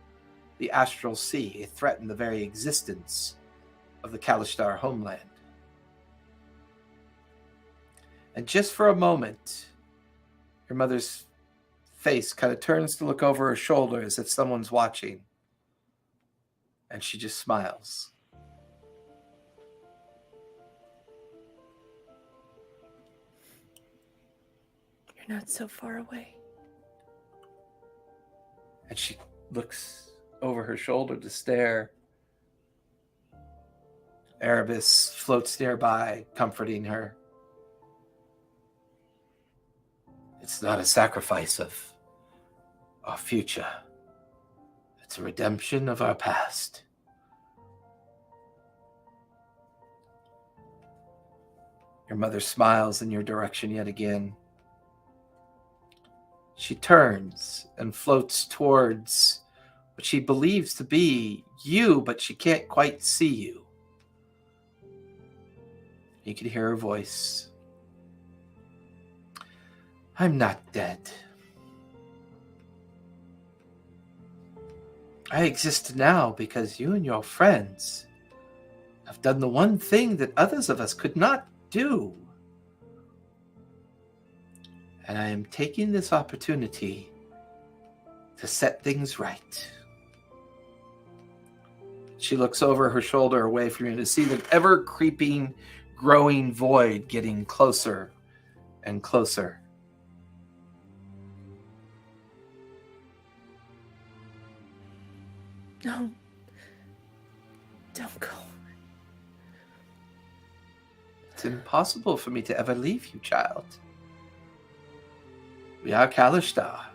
the astral sea, it threatened the very existence of the Kalishtar homeland. And just for a moment, your mother's face kind of turns to look over her shoulder as if someone's watching. And she just smiles. You're not so far away. And she looks over her shoulder to stare. Erebus floats nearby, comforting her. It's not a sacrifice of our future. It's a redemption of our past. Your mother smiles in your direction yet again. She turns and floats towards what she believes to be you, but she can't quite see you. You can hear her voice. I'm not dead. I exist now because you and your friends have done the one thing that others of us could not do. And I am taking this opportunity to set things right. She looks over her shoulder away from you to see the ever-creeping, growing void getting closer and closer. No. Don't go. It's impossible for me to ever leave you, child. We are Kalishtar.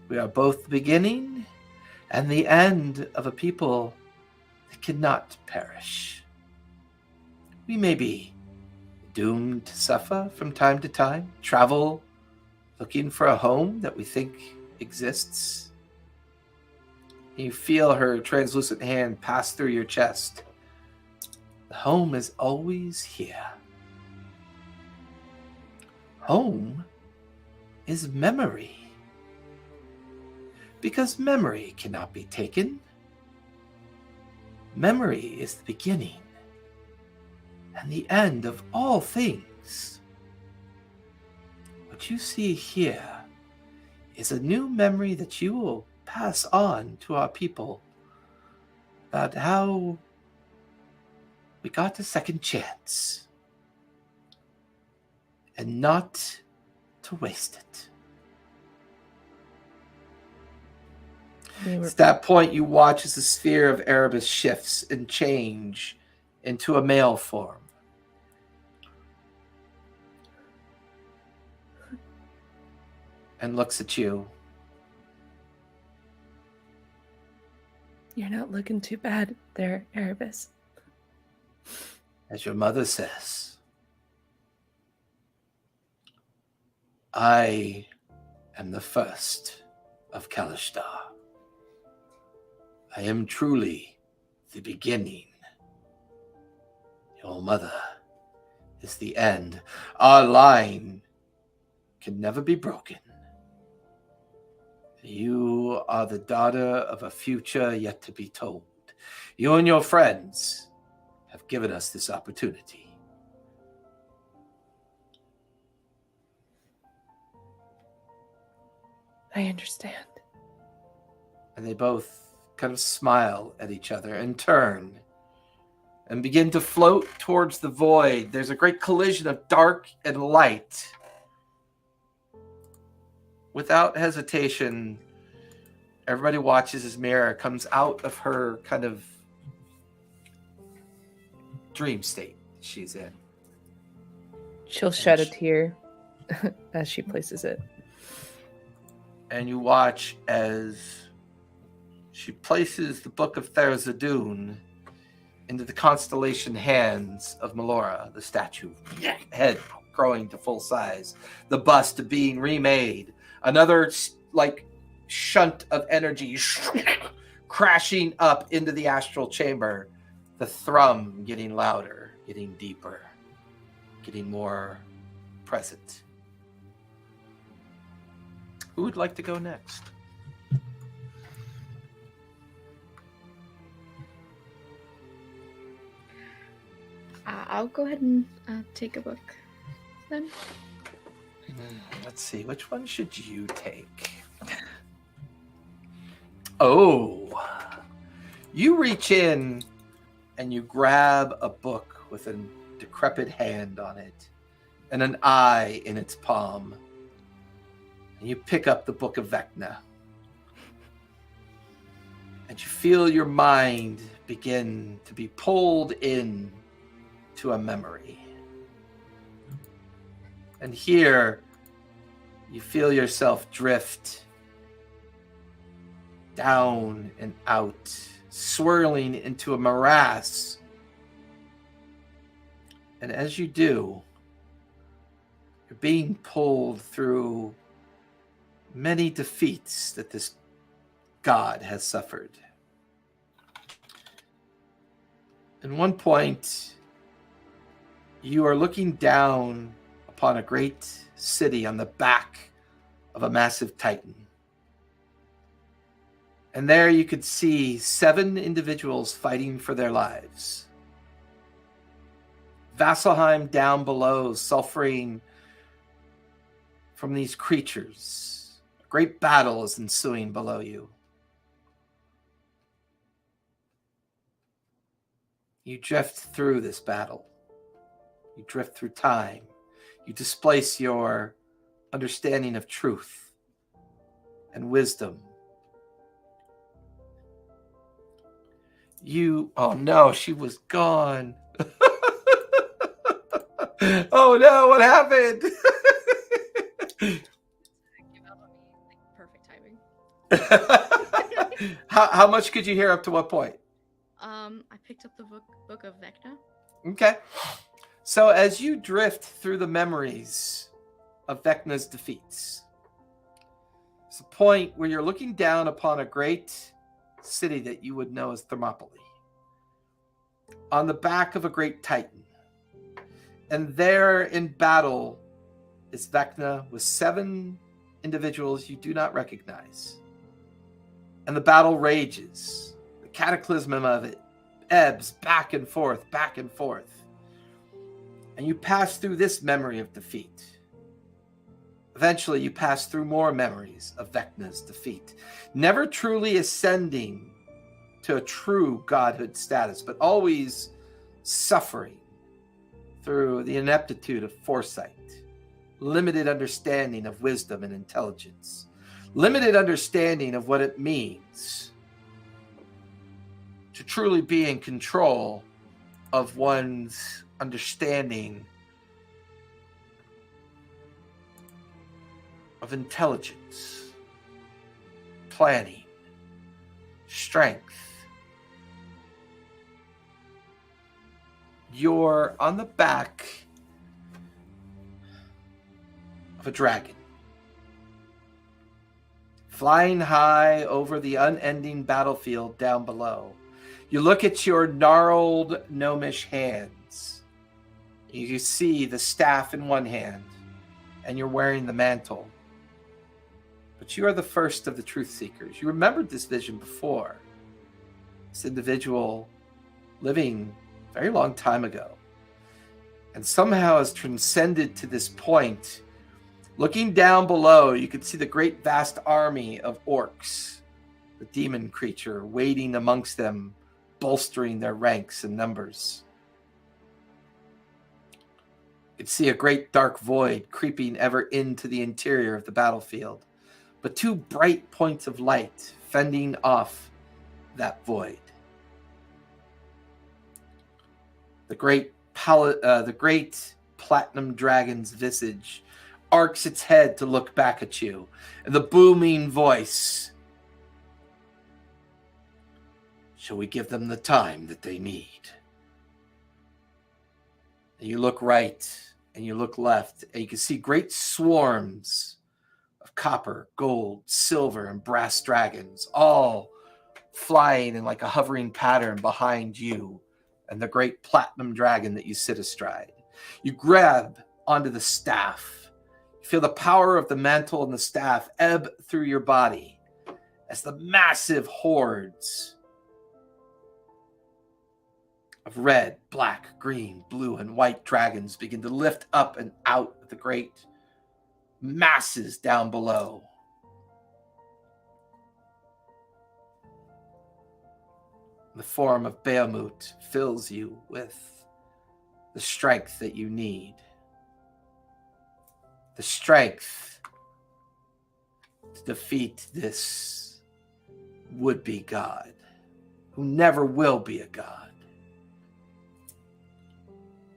We are both the beginning and the end of a people that cannot perish. We may be doomed to suffer from time to time, travel looking for a home that we think exists. You feel her translucent hand pass through your chest. The home is always here. Home is memory. Because memory cannot be taken. Memory is the beginning and the end of all things. What you see here is a new memory that you will pass on to our people about how we got a second chance and not to waste it. At that point, you watch as the sphere of Erebus shifts and change into a male form. And looks at you. You're not looking too bad there, Erebus. As your mother says, I am the first of Kalishtar. I am truly the beginning. Your mother is the end. Our line can never be broken. You are the daughter of a future yet to be told. You and your friends have given us this opportunity. I understand. And they both kind of smile at each other and turn and begin to float towards the void. There's a great collision of dark and light. without hesitation, everybody watches as Mira comes out of her kind of dream state she's in. She'll shed a tear as she places it. And you watch as she places the Book of Therzadun into the constellation hands of Melora, the statue, head growing to full size, the bust being remade, another like shunt of energy crashing up into the astral chamber, the thrum getting louder, getting deeper, getting more present. Who would like to go next? I'll go ahead and take a book then. Let's see, which one should you take? Oh, you reach in and you grab a book with a decrepit hand on it and an eye in its palm. And you pick up the Book of Vecna. And you feel your mind begin to be pulled in to a memory. And here, you feel yourself drift down and out, swirling into a morass. And as you do, you're being pulled through many defeats that this god has suffered. At one point, you are looking down upon a great city on the back of a massive titan. And there you could see 7 individuals fighting for their lives. Vasselheim down below, suffering from these creatures. A great battle is ensuing below you. You drift through this battle. You drift through time. You displace your understanding of truth and wisdom. Oh no, she was gone. Oh no, what happened? Perfect timing. How much could you hear up to what point? I picked up the book of Vecna. Okay. So as you drift through the memories of Vecna's defeats, it's a point where you're looking down upon a great city that you would know as Thermopylae, on the back of a great titan. And there in battle is Vecna with 7 individuals you do not recognize. And the battle rages. The cataclysm of it ebbs back and forth, back and forth. And you pass through this memory of defeat. Eventually, you pass through more memories of Vecna's defeat, never truly ascending to a true godhood status, but always suffering through the ineptitude of foresight, limited understanding of wisdom and intelligence, limited understanding of what it means to truly be in control of one's understanding of intelligence, planning, strength. You're on the back of a dragon, flying high over the unending battlefield down below. You look at your gnarled gnomish hands. You see the staff in one hand, and you're wearing the mantle. But you are the first of the truth seekers. You remembered this vision before. This individual living a very long time ago, and somehow has transcended to this point. Looking down below, you could see the great vast army of orcs, the demon creature waiting amongst them, bolstering their ranks and numbers. You could see a great dark void creeping ever into the interior of the battlefield. but two bright points of light fending off that void. The great platinum dragon's visage arcs its head to look back at you, and the booming voice: shall we give them the time that they need? And you look right and you look left, and you can see great swarms of copper, gold, silver, and brass dragons, all flying in like a hovering pattern behind you and the great platinum dragon that you sit astride. You grab onto the staff. You feel the power of the mantle and the staff ebb through your body as the massive hordes of red, black, green, blue, and white dragons begin to lift up and out of the great masses down below. The form of Bahamut fills you with the strength that you need. The strength to defeat this would-be god, who never will be a god.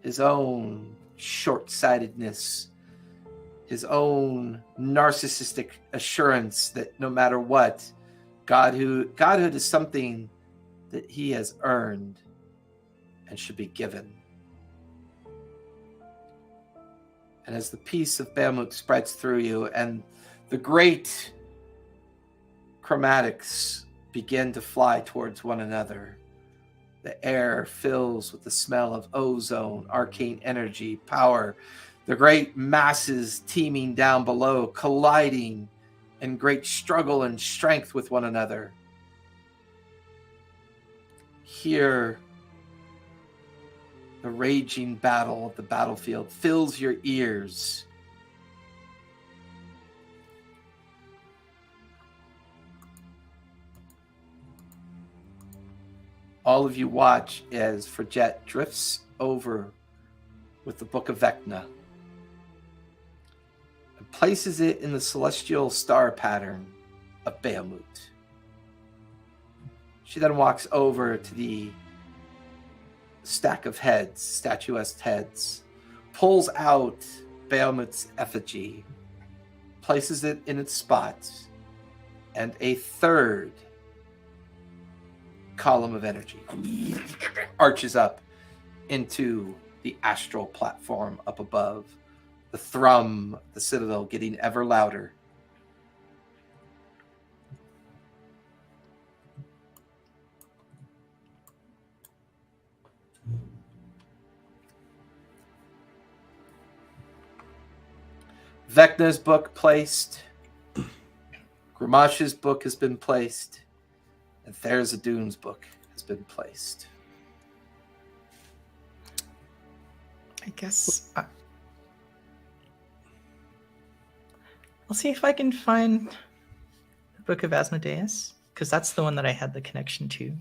His own short-sightedness, his own narcissistic assurance that no matter what, godhood is something that he has earned and should be given. And as the peace of Bahamut spreads through you and the great chromatics begin to fly towards one another, the air fills with the smell of ozone, arcane energy, power, the great masses teeming down below, colliding in great struggle and strength with one another. Hear the raging battle of the battlefield fills your ears. All of you watch as Fridget drifts over with the Book of Vecna and places it in the celestial star pattern of Bahamut. She then walks over to the stack of heads, statuesque heads, pulls out Bahamut's effigy, places it in its spot, and a third column of energy arches up into the astral platform up above, the thrum of the citadel getting ever louder. Vecna's book placed, Grimash's book has been placed, and Therzadun's book has been placed. I guess I'll see if I can find the Book of Asmodeus, because that's the one that I had the connection to.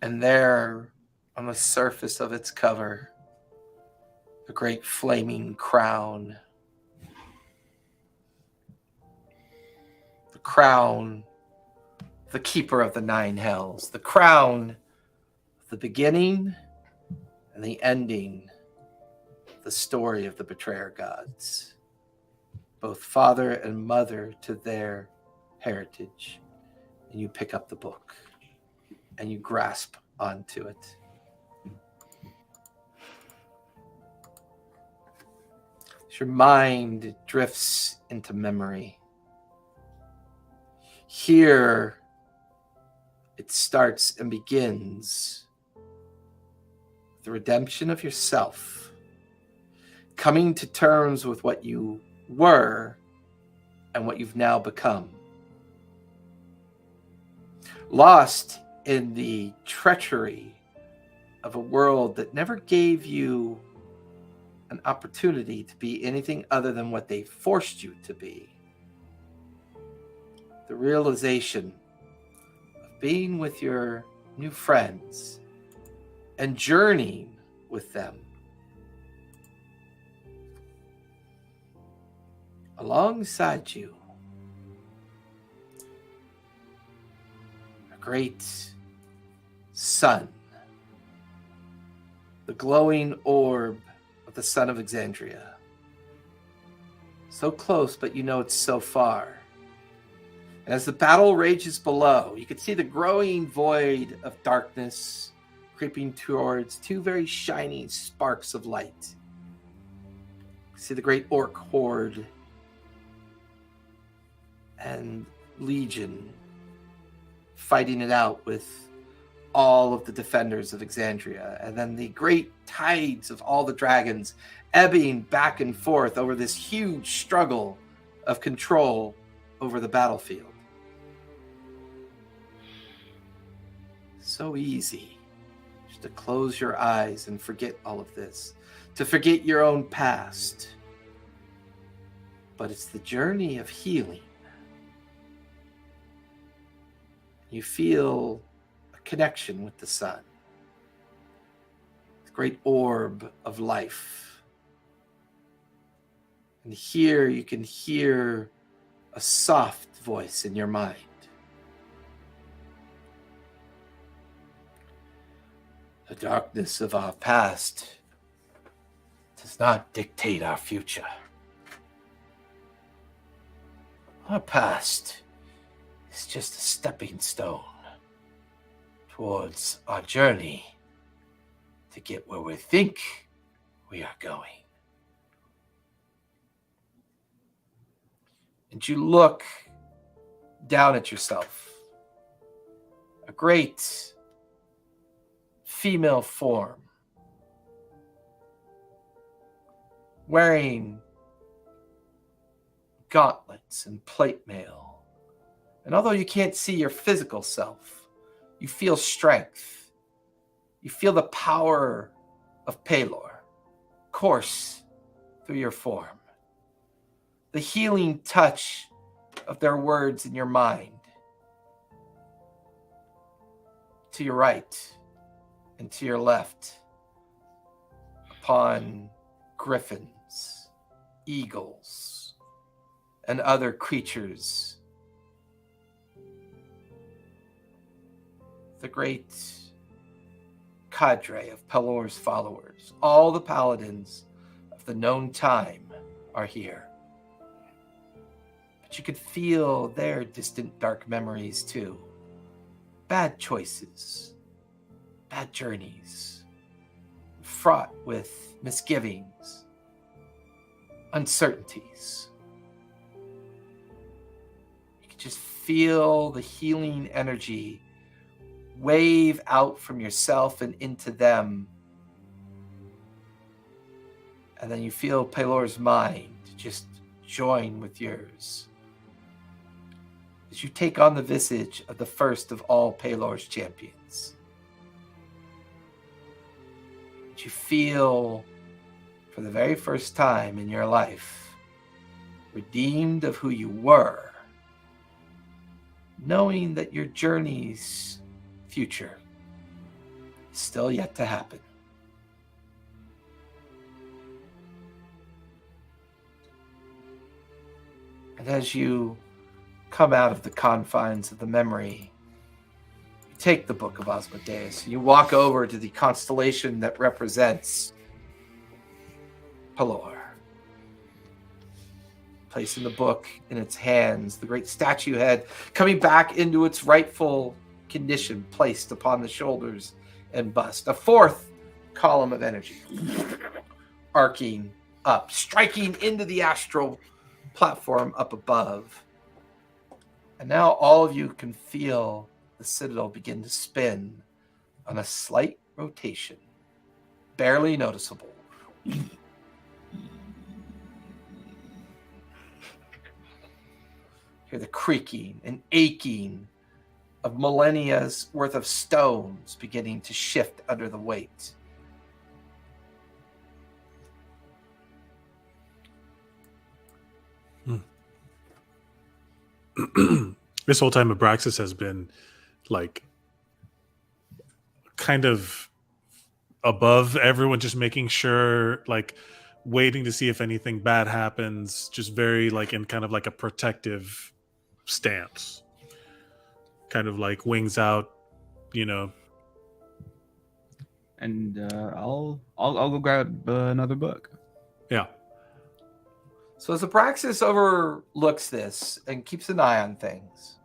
And there, on the surface of its cover, the great flaming crown. The crown, the keeper of the nine hells. The crown, the beginning and the ending, the story of the betrayer gods. Both father and mother to their heritage. And you pick up the book and you grasp onto it. Your mind drifts into memory. Here, it starts and begins the redemption of yourself, coming to terms with what you were and what you've now become. Lost in the treachery of a world that never gave you an opportunity to be anything other than what they forced you to be. The realization of being with your new friends and journeying with them alongside you, a great sun, the glowing orb of the sun of Exandria. So close, but you know it's so far. And as the battle rages below, you can see the growing void of darkness creeping towards two very shiny sparks of light. You see the great orc horde and legion fighting it out with all of the defenders of Exandria, and then the great tides of all the dragons ebbing back and forth over this huge struggle of control over the battlefield. So easy just to close your eyes and forget all of this, to forget your own past. But it's the journey of healing. You feel a connection with the sun, the great orb of life. And here you can hear a soft voice in your mind. The darkness of our past does not dictate our future. Our past is just a stepping stone towards our journey to get where we think we are going. And you look down at yourself. A great female form wearing gauntlets and plate mail. And although you can't see your physical self, you feel strength. You feel the power of Pelor course through your form. The healing touch of their words in your mind. To your right and to your left, upon griffins, eagles, and other creatures. The great cadre of Pelor's followers, all the paladins of the known time, are here. But you could feel their distant dark memories too. Bad choices, bad journeys, fraught with misgivings, uncertainties. You could just feel the healing energy wave out from yourself and into them. And then you feel Pelor's mind just join with yours as you take on the visage of the first of all Pelor's champions. You feel, for the very first time in your life, redeemed of who you were, knowing that your journey's future is still yet to happen. And as you come out of the confines of the memory, you take the Book of Asmodeus and you walk over to the constellation that represents Pelor. Placing the book in its hands, the great statue head coming back into its rightful condition, placed upon the shoulders and bust. A fourth column of energy arcing up, striking into the astral platform up above. And now all of you can feel the citadel begin to spin on a slight rotation, barely noticeable. Hear the creaking and aching of millennia's worth of stones beginning to shift under the weight. This whole time Abraxas has been like kind of above everyone, just making sure like waiting to see if anything bad happens, just very like in kind of like a protective stance, kind of like wings out, you know. And I'll go grab another book. Yeah. So as Abraxas overlooks this and keeps an eye on things,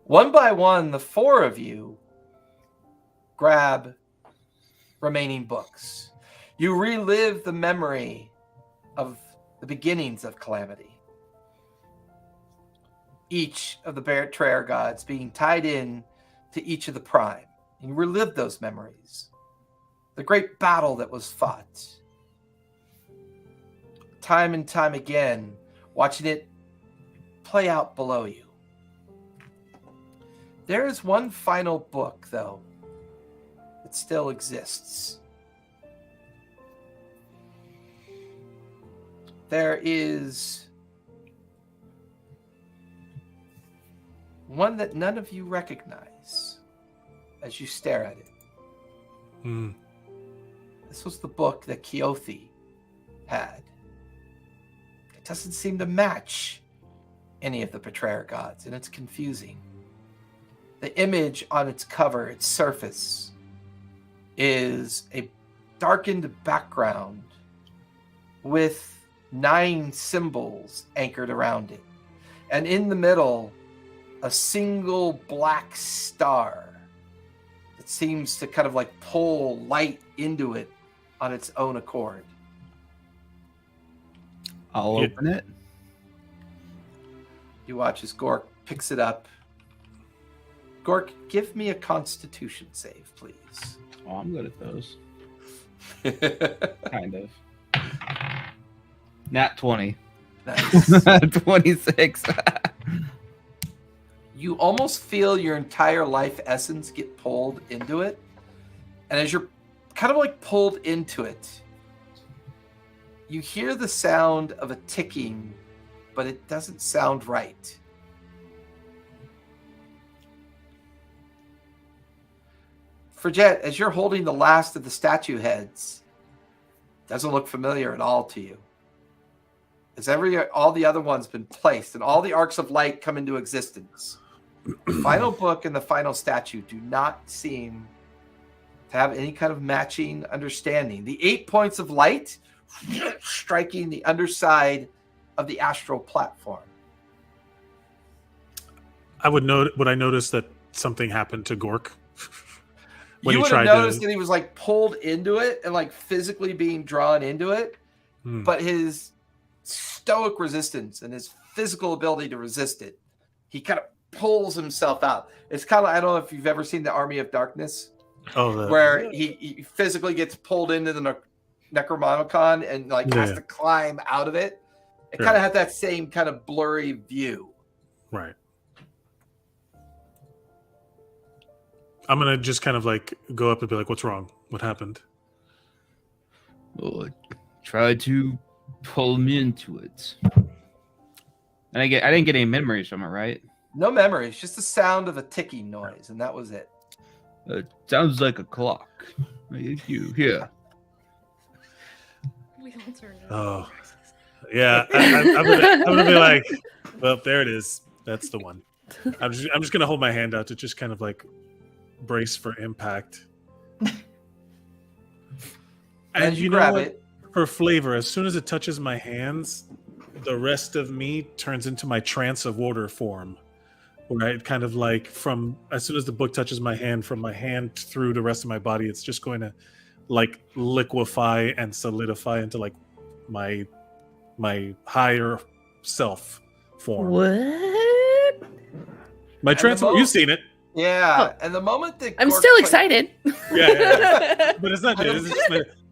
one by one, the four of you grab remaining books. You relive the memory of the beginnings of Calamity. Each of the Betrayer gods being tied in to each of the Prime. You relive those memories. The great battle that was fought. Time and time again, watching it play out below you. There is one final book, though, that still exists. There is one that none of you recognize as you stare at it. Mm. This was the book that Keothi had. It doesn't seem to match any of the Betrayer gods, and it's confusing. The image on its cover, its surface, is a darkened background with 9 symbols anchored around it. And in the middle, a single black star that seems to kind of like pull light into it on its own accord. I'll Yeah. open it. You watch as Gork picks it up. Gork, give me a Constitution save, please. Oh, I'm good at those. Kind of. Nat 20. Nice. 26. You almost feel your entire life essence get pulled into it. And as you're kind of like pulled into it, you hear the sound of a ticking, but it doesn't sound right. Forget, as you're holding the last of the statue heads, doesn't look familiar at all to you. As all the other ones been placed and all the arcs of light come into existence, the final book and the final statue do not seem to have any kind of matching understanding. The 8 points of light striking the underside of the astral platform. Would I notice that something happened to Gork? when You he would have tried noticed that he was like pulled into it and like physically being drawn into it, but his stoic resistance and his physical ability to resist it, he kind of pulls himself out. It's kind of, I don't know if you've ever seen the Army of Darkness, where he physically gets pulled into the Necromonicon and like has to climb out of it. It kind of had that same kind of blurry view. Right. I'm gonna just kind of like go up and be like, "What's wrong? What happened?" Well, it tried to pull me into it. And I didn't get any memories from it, right? No memories, just the sound of a ticking noise, and that was it. It sounds like a clock. You here? We all turned Oh, yeah. I'm gonna be like, "Well, there it is. That's the one." I'm just gonna hold my hand out to just kind of like brace for impact. And you grab it. For flavor, as soon as it touches my hands, the rest of me turns into my trance of water form. Where I kind of like from as soon as the book touches my hand, from my hand through the rest of my body, it's just going to like liquefy and solidify into like my higher self form. What? My trance. You've seen it. Yeah, and the moment that I'm Gork still put- excited. Yeah. But it's not good.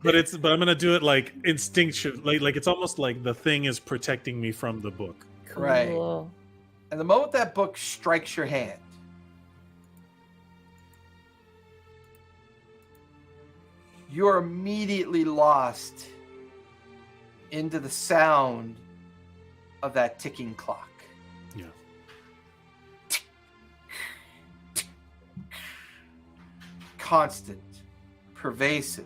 It's just but I'm gonna do it like instinctual, like it's almost like the thing is protecting me from the book. Right. Cool. And the moment that book strikes your hand, you're immediately lost into the sound of that ticking clock. Yeah. Constant, pervasive.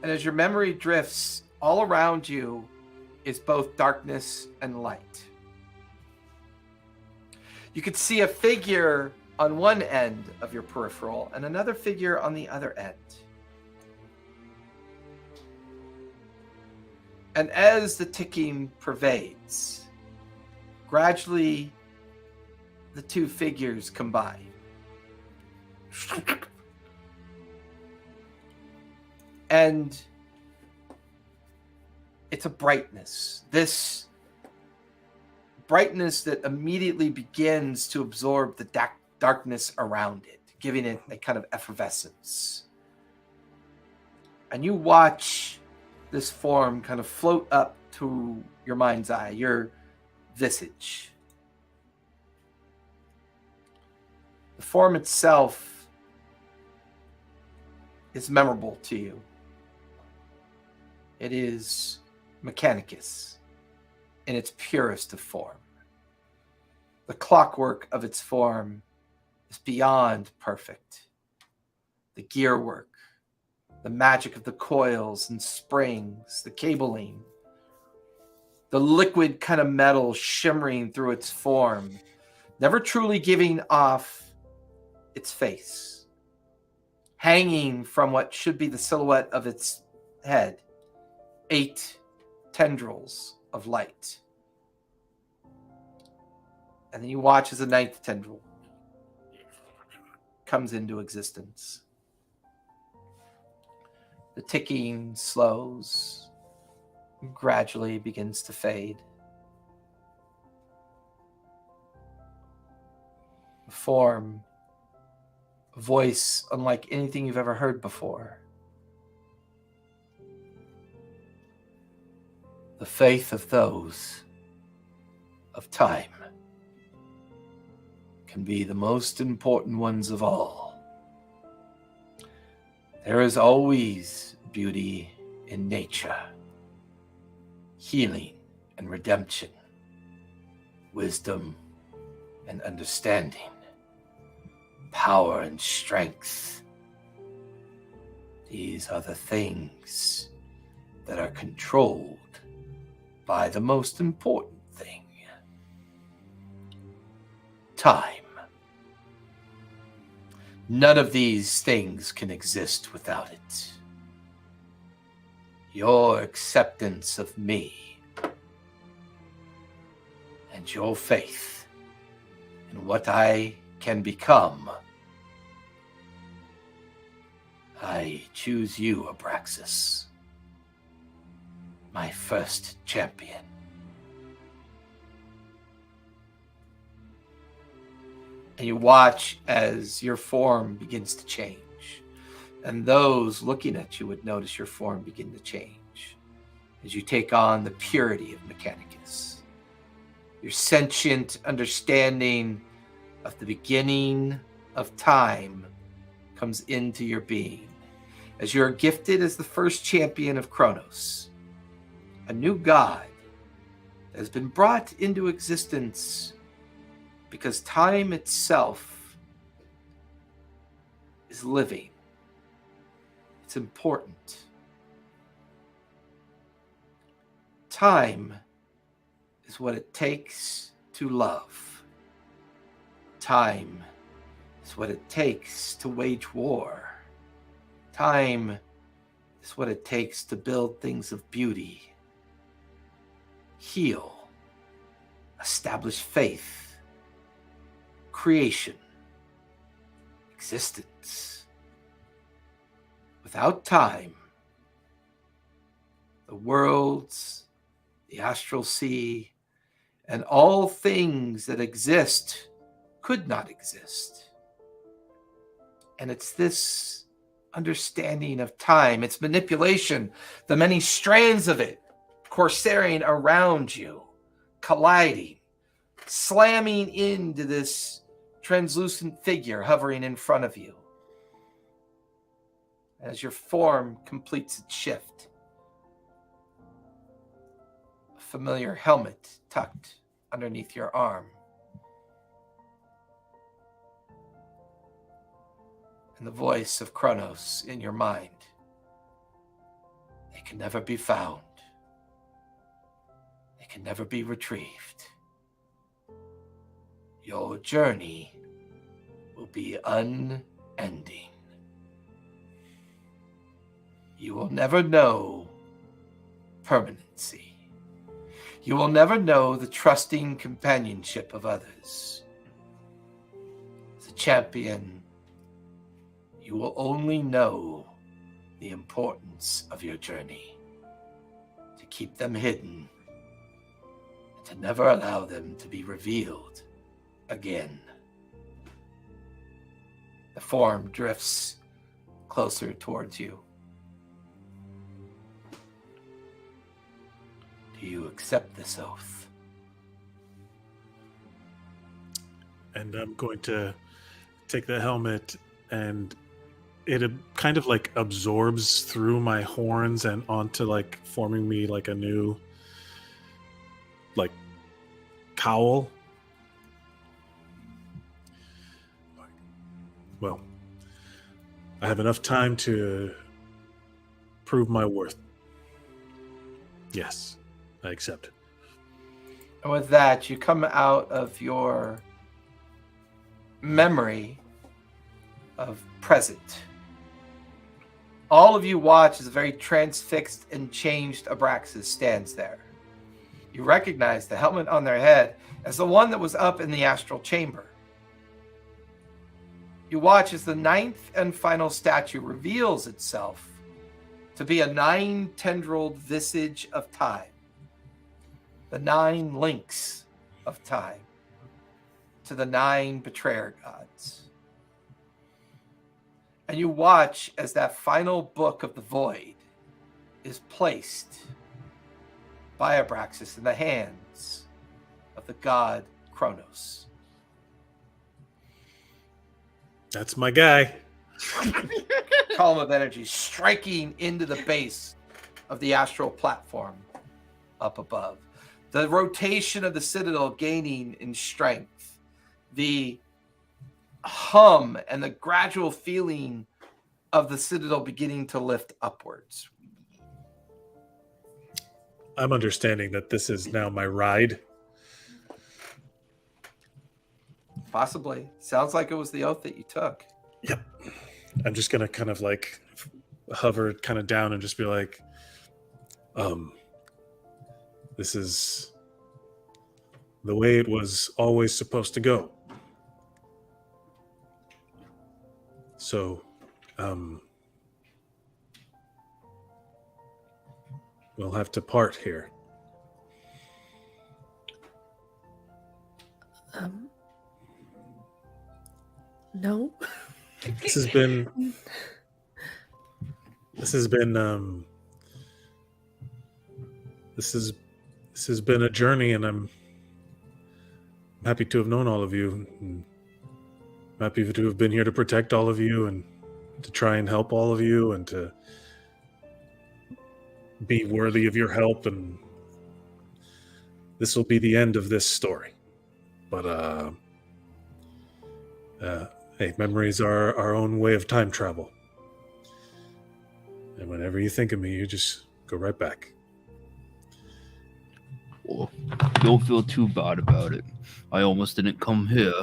And as your memory drifts, all around you is both darkness and light. You could see a figure on one end of your peripheral and another figure on the other end. And as the ticking pervades, gradually the two figures combine. And it's a brightness. This brightness that immediately begins to absorb the darkness around it, giving it a kind of effervescence. And you watch this form kind of float up to your mind's eye, your visage. The form itself is memorable to you. It is Mechanicus in its purest of form. The clockwork of its form is beyond perfect. The gearwork, the magic of the coils and springs, the cabling, the liquid kind of metal shimmering through its form, never truly giving off its face, hanging from what should be the silhouette of its head, 8 tendrils of light. And then you watch as a 9th tendril comes into existence. The ticking slows, and gradually begins to fade. A form, a voice unlike anything you've ever heard before. The faith of those of time can be the most important ones of all. There is always beauty in nature, healing and redemption, wisdom and understanding, power and strength. These are the things that are controlled by the most important thing, time. None of these things can exist without it. Your acceptance of me and your faith in what I can become. I choose you, Abraxas, my first champion. And you watch as your form begins to change. And those looking at you would notice your form begin to change as you take on the purity of Mechanicus. Your sentient understanding of the beginning of time comes into your being as you are gifted as the first champion of Kronos, a new god that has been brought into existence because time itself is living. It's important. Time is what it takes to love. Time is what it takes to wage war. Time is what it takes to build things of beauty, heal, establish faith, creation, existence. Without time, the worlds, the astral sea, and all things that exist could not exist. And it's this understanding of time, its manipulation, the many strands of it coursering around you, colliding, slamming into this translucent figure hovering in front of you. As your form completes its shift, a familiar helmet tucked underneath your arm, and the voice of Kronos in your mind. can never be found. They can never be retrieved. Your journey will be unending. You will never know permanency. You will never know the trusting companionship of others. As a champion, you will only know the importance of your journey, to keep them hidden, and to never allow them to be revealed again. The form drifts closer towards you. Do you accept this oath? And I'm going to take the helmet, and it kind of like absorbs through my horns and onto like forming me like a new like cowl. Well, I have enough time to prove my worth. Yes, I accept it. And with that, you come out of your memory of present. All of you watch as a very transfixed and changed Abraxas stands there. You recognize the helmet on their head as the one that was up in the astral chamber. You watch as the ninth and final statue reveals itself to be a 9-tendrilled visage of time. The 9 links of time to the 9 betrayer gods. And you watch as that final book of the void is placed by Abraxas in the hands of the god Kronos. That's my guy. Column of energy striking into the base of the astral platform up above. The rotation of the citadel gaining in strength. The hum and the gradual feeling of the citadel beginning to lift upwards. I'm understanding that this is now my ride. Possibly. Sounds like it was the oath that you took. Yep. I'm just going to kind of like hover kind of down and just be like, this is the way it was always supposed to go. So, we'll have to part here. No. This has been a journey, and I'm happy to have known all of you. And I'm happy to have been here to protect all of you and to try and help all of you and to be worthy of your help. And this will be the end of this story. But hey, memories are our own way of time travel. And whenever you think of me, you just go right back. Well, don't feel too bad about it. I almost didn't come here.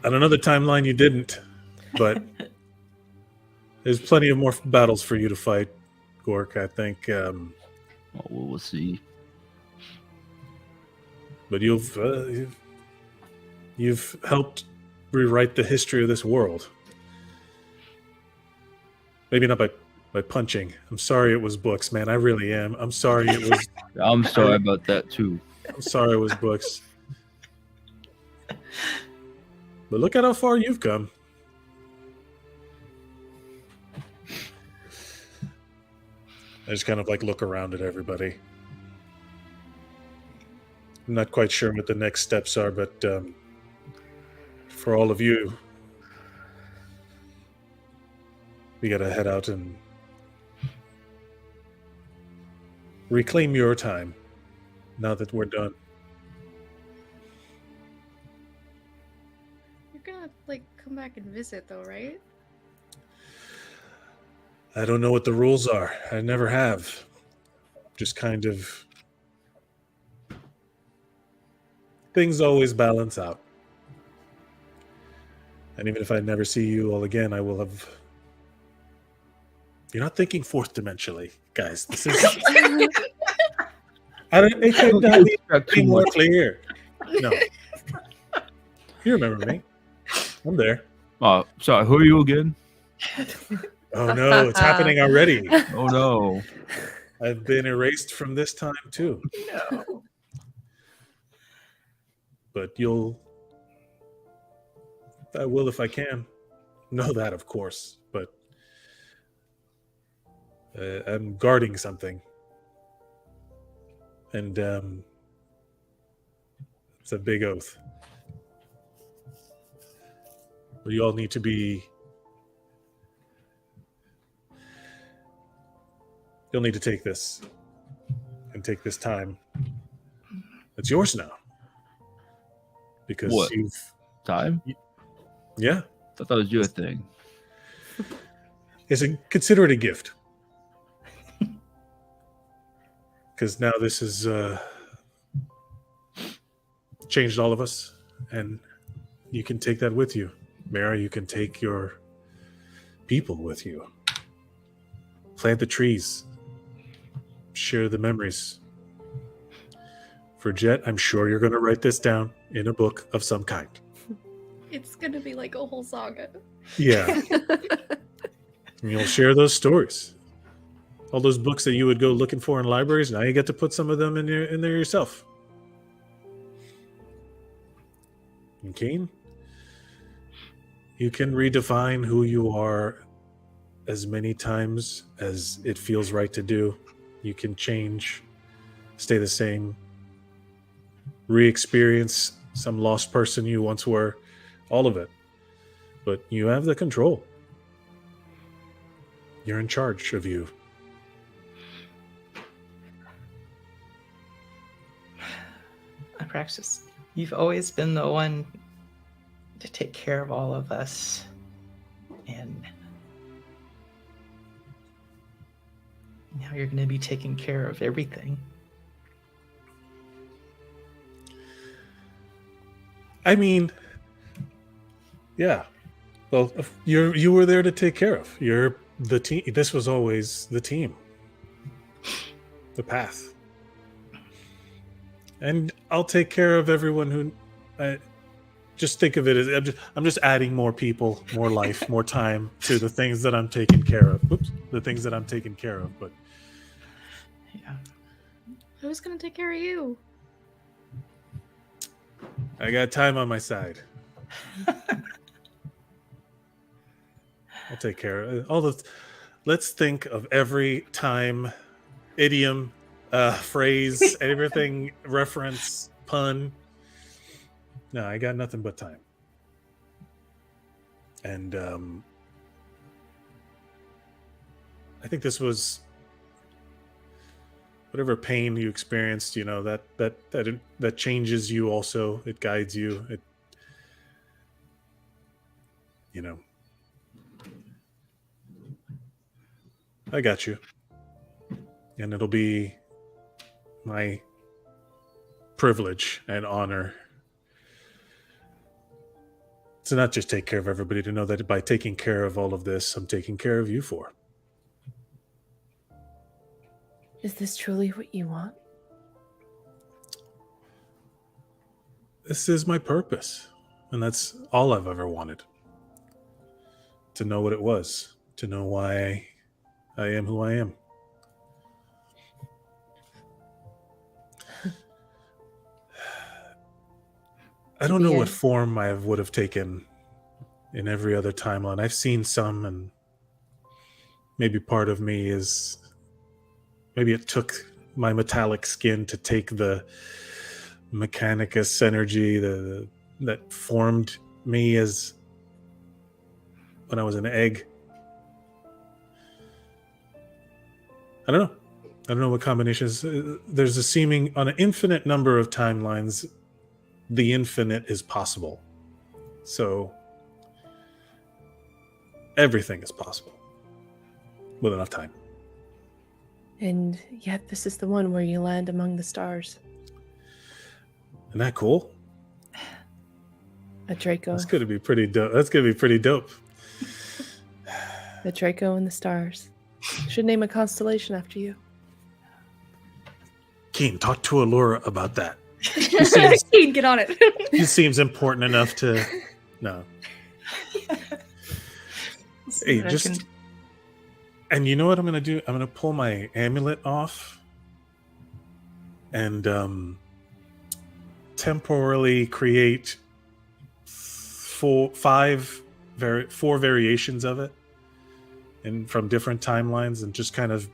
On another timeline, you didn't, but there's plenty of more battles for you to fight, Gork, I think. Well, we'll see. But you've helped rewrite the history of this world. Maybe not by punching. I'm sorry it was books, man. I really am. I'm sorry it was... I'm sorry about that, too. I'm sorry it was books. But look at how far you've come. I just kind of like look around at everybody. I'm not quite sure what the next steps are, but for all of you, we gotta head out and reclaim your time now that we're done. You're gonna, like, come back and visit, though, right? I don't know what the rules are. I never have. Just kind of things always balance out. And even if I never see you all again, I will have. You're not thinking fourth dimensionally, guys. This is. It could not be any more clear. No. You remember me. I'm there. Oh, sorry. Who are you again? Oh no, it's happening already. Oh no. I've been erased from this time too. No. But I will if I can. Know that, of course. But I'm guarding something. And it's a big oath. But you all need to be... You'll need to take this. And take this time. It's yours now. Because What? you've... Time? Yeah. I thought that was your thing. Consider it a gift. Because now this has changed all of us, and you can take that with you. Mara, you can take your people with you. Plant the trees. Share the memories. For Jet, I'm sure you're going to write this down in a book of some kind. It's gonna be like a whole saga. Yeah. And you'll share those stories. All those books that you would go looking for in libraries, now you get to put some of them in there yourself. And Kane, you can redefine who you are as many times as it feels right to do. You can change, stay the same, re-experience some lost person you once were, all of it. But you have the control. You're in charge of you. Praxis, you've always been the one to take care of all of us, and now you're going to be taking care of everything. I mean, yeah. Well, you were there to take care of. You're the team. This was always the team. The path. And I'll take care of everyone who. Just think of it as I'm just adding more people, more life, more time to the things that I'm taking care of. Oops, the things that I'm taking care of. But Yeah. Who's gonna take care of you? I got time on my side. I'll take care of all the. Let's think of every time, idiom, phrase, everything, reference, pun. No, I got nothing but time. And I think this was whatever pain you experienced, you know, that changes you also. It guides you. It, you know, I got you. And it'll be my privilege and honor to not just take care of everybody, to know that by taking care of all of this, I'm taking care of you for. Is this truly what you want? This is my purpose. And that's all I've ever wanted. To know what it was. To know why I am who I am. I don't know what form I would have taken in every other timeline. I've seen some, and maybe part of me is... Maybe it took my metallic skin to take the Mechanicus energy that formed me as when I was an egg. I don't know. I don't know what combinations. There's a seeming, on an infinite number of timelines, the infinite is possible. So everything is possible. with enough time. And yet, this is the one where you land among the stars. Isn't that cool? A Draco. That's gonna be pretty dope. That's gonna be pretty dope. The Draco and the stars. Should name a constellation after you. Keen, talk to Allura about that. He seems, Keen, get on it. he seems important enough to. No. Hey, just. And you know what I'm gonna do? I'm gonna pull my amulet off, and temporarily create four variations of it, and from different timelines, and just kind of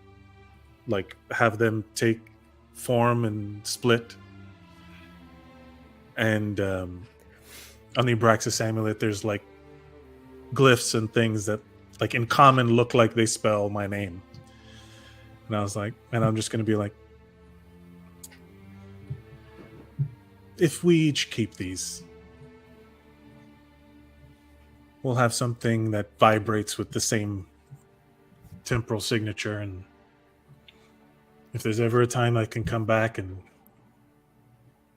like have them take form and split. And on the Abraxas amulet, there's like glyphs and things that, like in common, look like they spell my name. And I was like, and I'm just going to be like, if we each keep these, we'll have something that vibrates with the same temporal signature. And if there's ever a time I can come back and,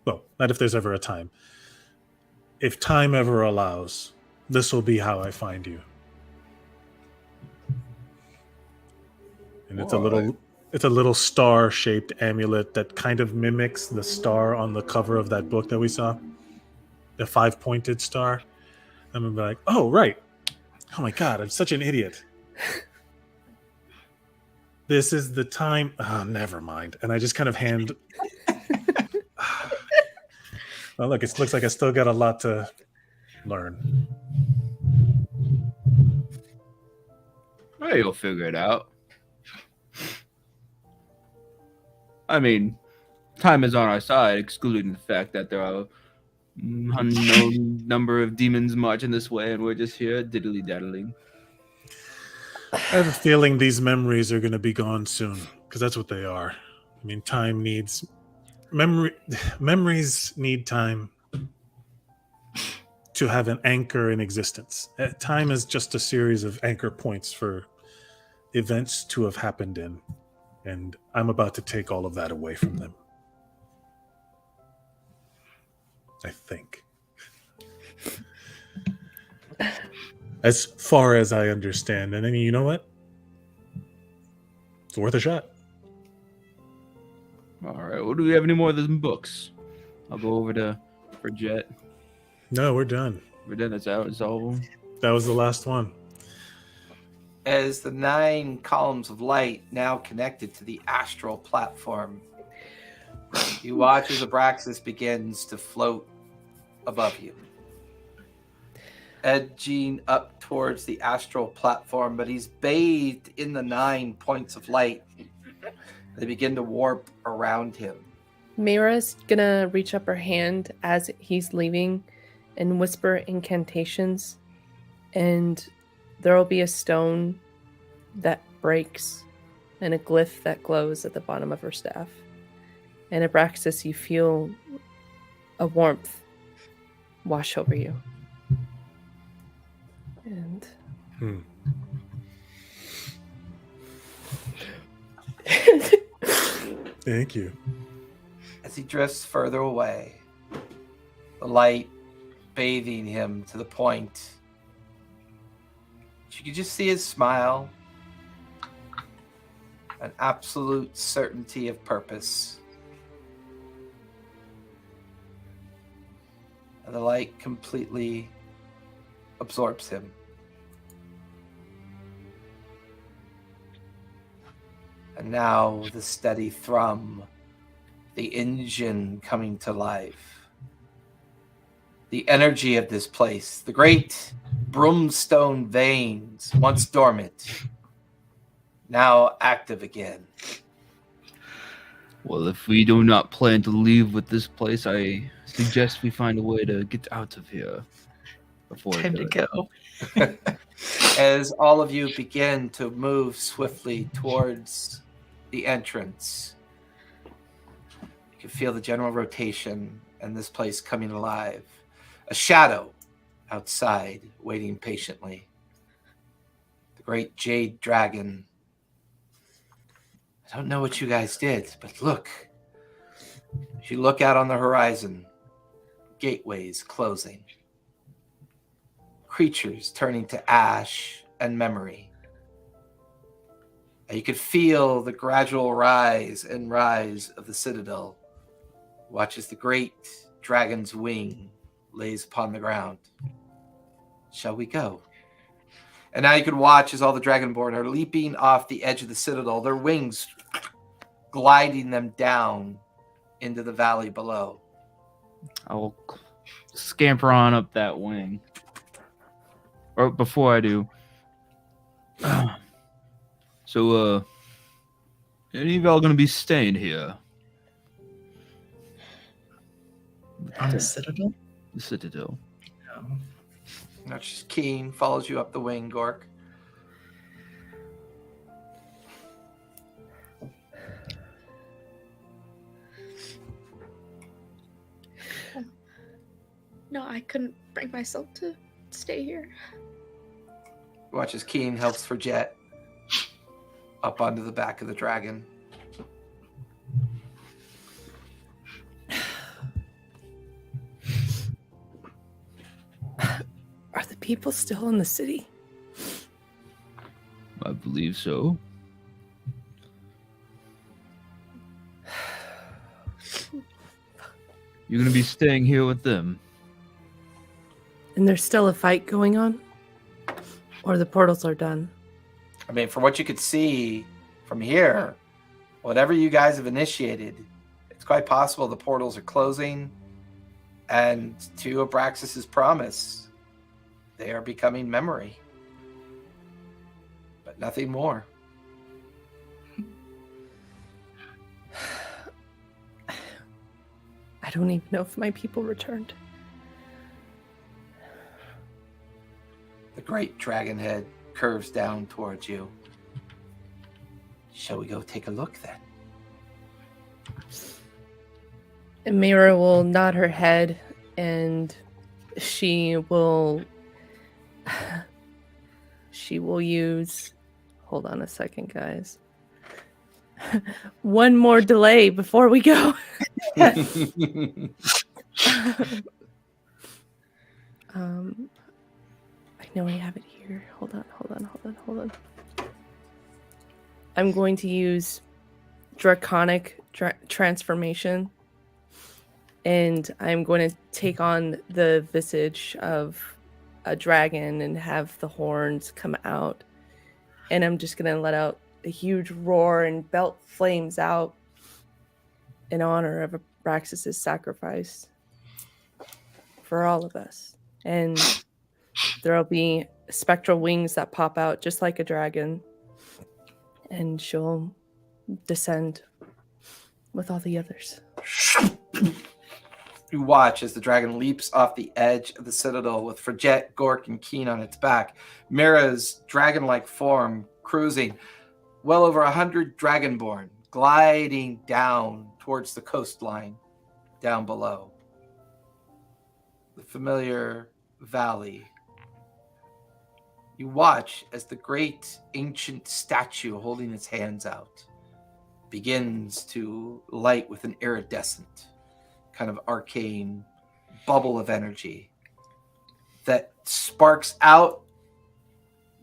well, not if there's ever a time. If time ever allows, this will be how I find you. And it's a little star-shaped amulet that kind of mimics the star on the cover of that book that we saw. The 5-pointed star. I'm gonna be like, oh right. Oh my god, I'm such an idiot. This is the time. Oh, never mind. And I just kind of hand. Well, look, it looks like I still got a lot to learn. Well, you'll figure it out. I mean, time is on our side, excluding the fact that there are unknown number of demons marching this way, and we're just here diddly-daddling. I have a feeling these memories are going to be gone soon, because that's what they are. I mean, time needs... Memories need time to have an anchor in existence. Time is just a series of anchor points for events to have happened in. And I'm about to take all of that away from them. I think. As far as I understand. And then you know what? It's worth a shot. All right. Well, do we have any more of those books? I'll go over to Jet. No, we're done. We're done. That's out. It's all. That was the last one. As the 9 columns of light now connected to the astral platform, you watch as Abraxas begins to float above you, edging up towards the astral platform, but he's bathed in the 9 points of light. They begin to warp around him. Mira's gonna reach up her hand as he's leaving and whisper incantations, and there will be a stone that breaks and a glyph that glows at the bottom of her staff. And Abraxas, you feel a warmth wash over you. And Thank you. As he drifts further away, the light bathing him to the point you could just see his smile, an absolute certainty of purpose. And the light completely absorbs him. And now the steady thrum, the engine coming to life. The energy of this place, the great brimstone veins, once dormant, now active again. Well, if we do not plan to leave with this place, I suggest we find a way to get out of here before Time to go. As all of you begin to move swiftly towards the entrance, you can feel the general rotation and this place coming alive. A shadow outside, waiting patiently. The great jade dragon I don't know what you guys did, but look. As you look out on the horizon, gateways closing. Creatures turning to ash and memory. And you could feel the gradual rise and rise of the citadel. Watch as the great dragon's wing lays upon the ground. Shall we go? And now you can watch as all the dragonborn are leaping off the edge of the citadel, their wings gliding them down into the valley below. I'll scamper on up that wing. Or before I do. So, any of y'all gonna be staying here? On the Citadel? The Citadel. No. Now she's keen, follows you up the wing, Gork. No, I couldn't bring myself to stay here. Watch as Keen helps for Jet up onto the back of the dragon. Are the people still in the city? I believe so. You're gonna be staying here with them. And there's still a fight going on? Or the portals are done? I mean, from what you could see from here, whatever you guys have initiated, it's quite possible the portals are closing. And to Abraxas's promise, they are becoming memory. But nothing more. I don't even know if my people returned. The great dragon head curves down towards you. Shall we go take a look then? And Mira will nod her head and she will use, hold on a second, guys. One more delay before we go. I know I have it here. Hold on. I'm going to use draconic transformation, and I'm going to take on the visage of a dragon and have the horns come out, and I'm just going to let out a huge roar and belt flames out in honor of Abraxas's sacrifice for all of us. And there'll be spectral wings that pop out just like a dragon, and she'll descend with all the others. You watch as the dragon leaps off the edge of the citadel with Fridget, Gork, and Keen on its back. Mira's dragon-like form cruising. Well over 100 dragonborn gliding down towards the coastline down below. The familiar valley. You watch as the great ancient statue holding its hands out begins to light with an iridescent kind of arcane bubble of energy that sparks out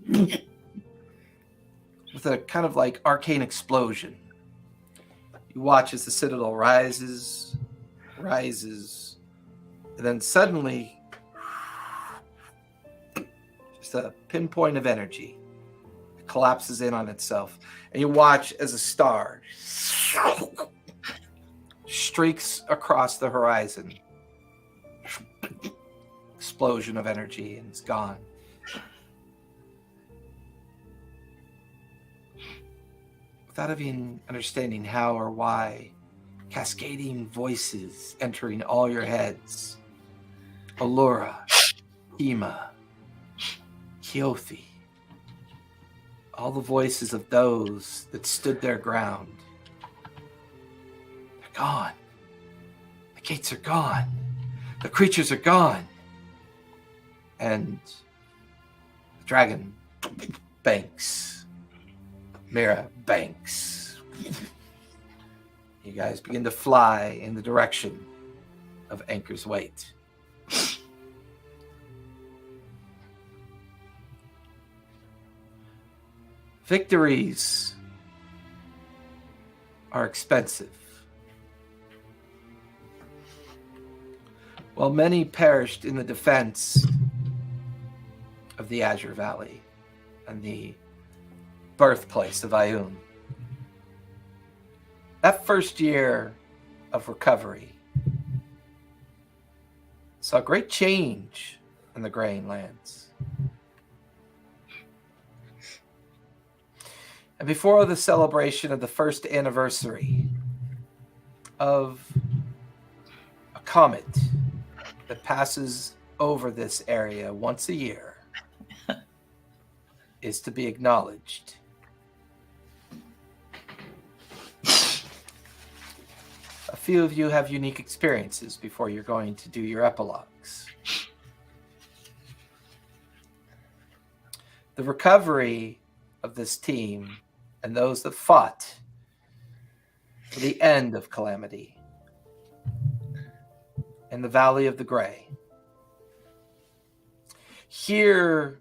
with a kind of like arcane explosion. You watch as the citadel rises, and then suddenly just a pinpoint of energy collapses in on itself. And you watch as a star streaks across the horizon. Explosion of energy, and it's gone. Without even understanding how or why, cascading voices entering all your heads. Allura, Hema, Keothi. All the voices of those that stood their ground. They're gone. The gates are gone. The creatures are gone. And the dragon banks. Mira banks. You guys begin to fly in the direction of Anchor's Weight. Victories are expensive. While many perished in the defense of the Azure Valley and the birthplace of Ioun, that first year of recovery saw great change in the Greying Lands. And before the celebration of the first anniversary of a comet that passes over this area once a year is to be acknowledged. A few of you have unique experiences before you're going to do your epilogues. The recovery of this team and those that fought for the end of Calamity in the Valley of the Grey. Here,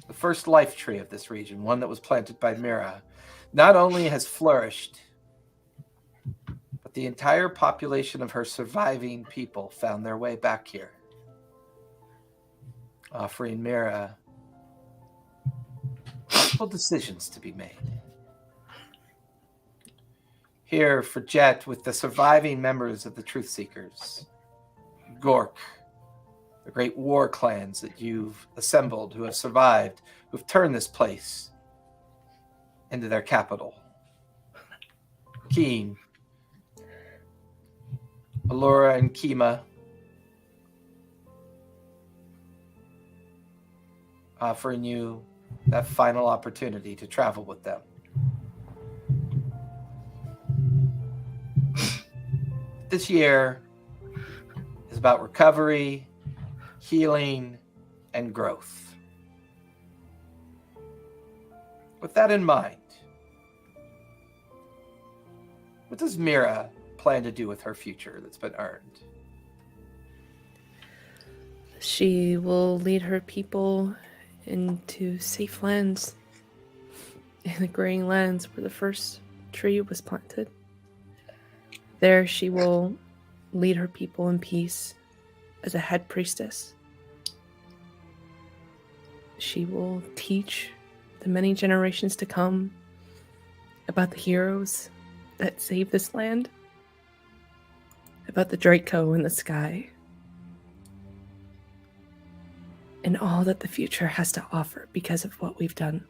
the first life tree of this region, one that was planted by Mira, not only has flourished, but the entire population of her surviving people found their way back here, offering Mira multiple decisions to be made. Here for Jet with the surviving members of the Truth Seekers, Gork, the great war clans that you've assembled, who have survived, who've turned this place into their capital. Keen, Allura and Kima, offering you that final opportunity to travel with them. This year is about recovery, healing, and growth. With that in mind, what does Mira plan to do with her future that's been earned? She will lead her people into safe lands in the Greying Lands where the first tree was planted. There she will lead her people in peace as a head priestess. She will teach the many generations to come about the heroes that saved this land, about the Draco in the sky, and all that the future has to offer because of what we've done.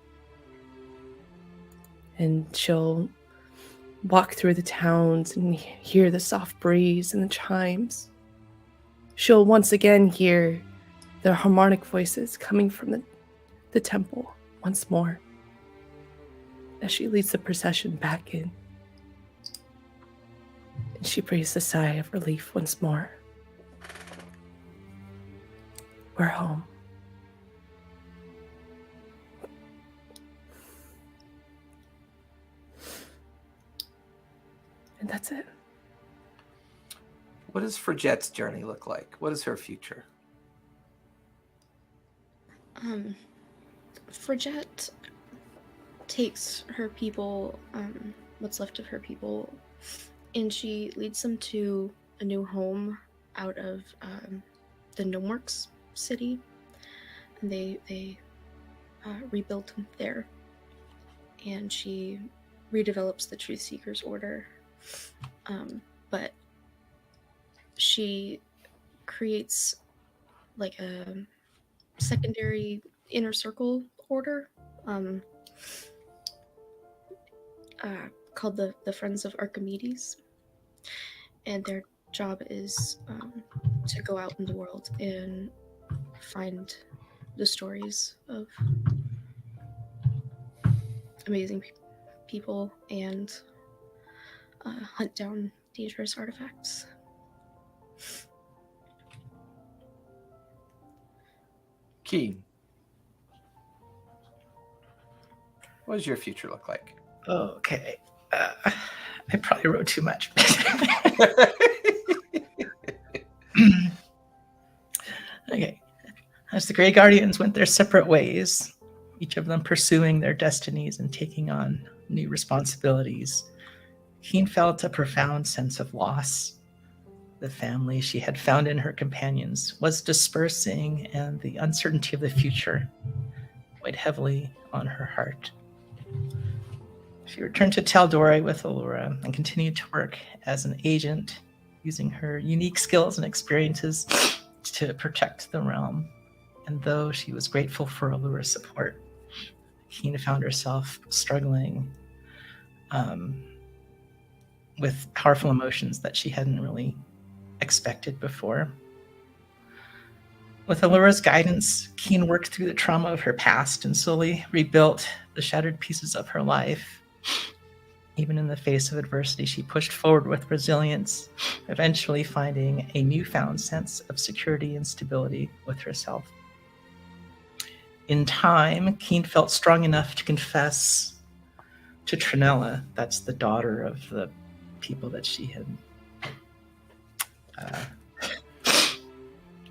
And she'll walk through the towns and hear the soft breeze and the chimes. She'll once again hear the harmonic voices coming from the temple once more as she leads the procession back in. And she breathes a sigh of relief once more. We're home. And that's it. What does Fridgette's journey look like? What is her future? Fridgette takes her people, what's left of her people, and she leads them to a new home out of the Gnomeworks city. And they rebuilt them there. And she redevelops the Truth Seekers Order. But she creates like a secondary inner circle order called the Friends of Archimedes, and their job is to go out in the world and find the stories of amazing people and hunt down dangerous artifacts. Keen, what does your future look like? Okay. I probably wrote too much. Okay. As the Grey Guardians went their separate ways, each of them pursuing their destinies and taking on new responsibilities, Keen felt a profound sense of loss. The family she had found in her companions was dispersing, and the uncertainty of the future weighed heavily on her heart. She returned to Taldori with Allura and continued to work as an agent, using her unique skills and experiences to protect the realm. And though she was grateful for Allura's support, Keen found herself struggling with powerful emotions that she hadn't really expected before. With Allura's guidance, Keen worked through the trauma of her past and slowly rebuilt the shattered pieces of her life. Even in the face of adversity, she pushed forward with resilience, eventually finding a newfound sense of security and stability with herself. In time, Keen felt strong enough to confess to Trinella, that's the daughter of the people that she had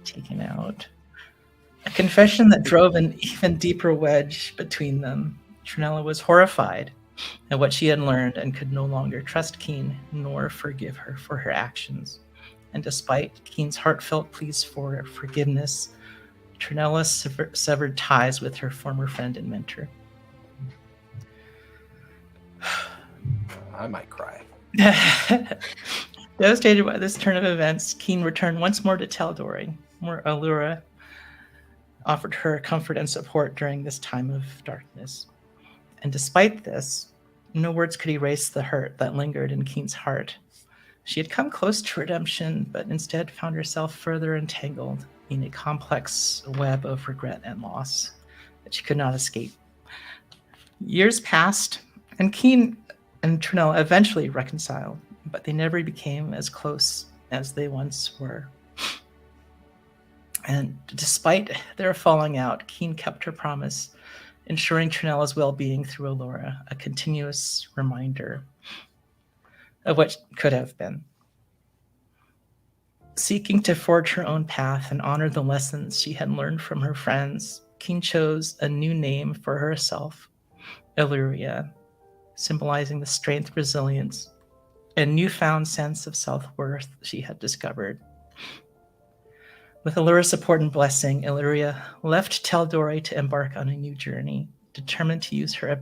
taken out. A confession that drove an even deeper wedge between them. Trinella was horrified at what she had learned and could no longer trust Keen nor forgive her for her actions. And despite Keen's heartfelt pleas for forgiveness, Trinella severed ties with her former friend and mentor. I might cry. Devastated by this turn of events, Keen returned once more to Taldori, where Allura offered her comfort and support during this time of darkness. And despite this, no words could erase the hurt that lingered in Keen's heart. She had come close to redemption, but instead found herself further entangled in a complex web of regret and loss that she could not escape. Years passed, and Keen and Trinella eventually reconciled, but they never became as close as they once were. And despite their falling out, Keen kept her promise, ensuring Trinella's well-being through Allura, a continuous reminder of what could have been. Seeking to forge her own path and honor the lessons she had learned from her friends, Keen chose a new name for herself, Illyria, symbolizing the strength, resilience, and newfound sense of self-worth she had discovered. With Allura's support and blessing, Illyria left Taldori to embark on a new journey, determined to use her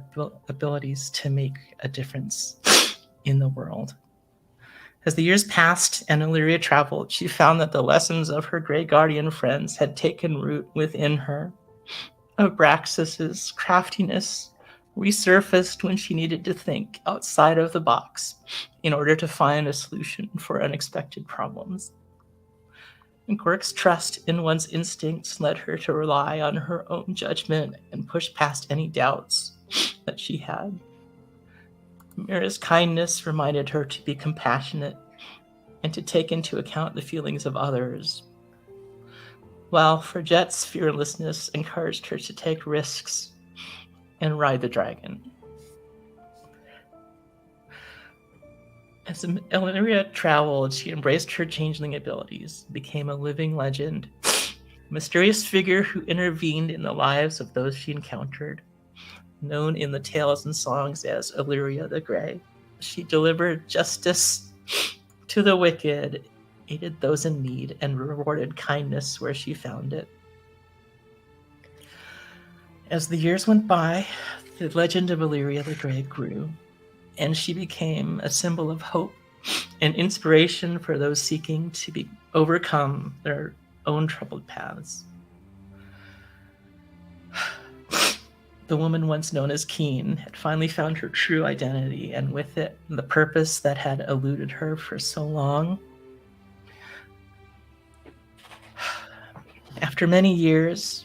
abilities to make a difference in the world. As the years passed and Illyria traveled, she found that the lessons of her Grey Guardian friends had taken root within her. Abraxas's craftiness resurfaced when she needed to think outside of the box in order to find a solution for unexpected problems. Quirk's trust in one's instincts led her to rely on her own judgment and push past any doubts that she had. Mira's kindness reminded her to be compassionate and to take into account the feelings of others, while Fredette's fearlessness encouraged her to take risks and ride the dragon. As Illyria traveled, she embraced her changeling abilities, became a living legend, a mysterious figure who intervened in the lives of those she encountered. Known in the tales and songs as Illyria the Grey, she delivered justice to the wicked, aided those in need, and rewarded kindness where she found it. As the years went by, the legend of Illyria the Grey grew, and she became a symbol of hope and inspiration for those seeking to overcome their own troubled paths. The woman once known as Keen had finally found her true identity, and with it, the purpose that had eluded her for so long. After many years,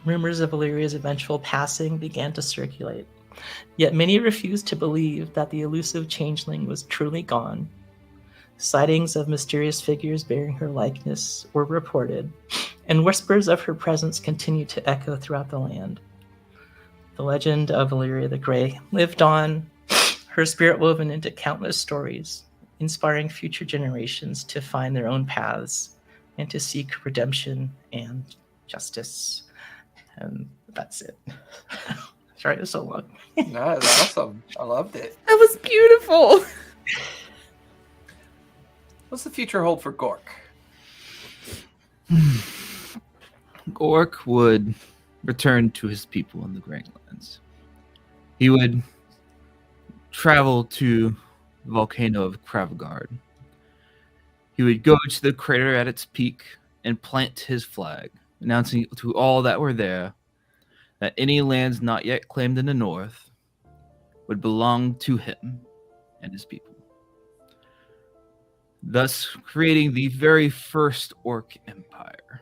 rumors of Illyria's eventual passing began to circulate. Yet many refused to believe that the elusive changeling was truly gone. Sightings of mysterious figures bearing her likeness were reported, and whispers of her presence continued to echo throughout the land. The legend of Illyria the Grey lived on, her spirit woven into countless stories, inspiring future generations to find their own paths and to seek redemption and justice. And that's it. Sorry, it was so long. No, that's awesome. I loved it. That was beautiful. What's the future hold for Gork? Gork would return to his people in the Greying Lands. He would travel to the volcano of Kravagard. He would go to the crater at its peak and plant his flag, announcing to all that were there that any lands not yet claimed in the north would belong to him and his people, thus creating the very first Orc Empire.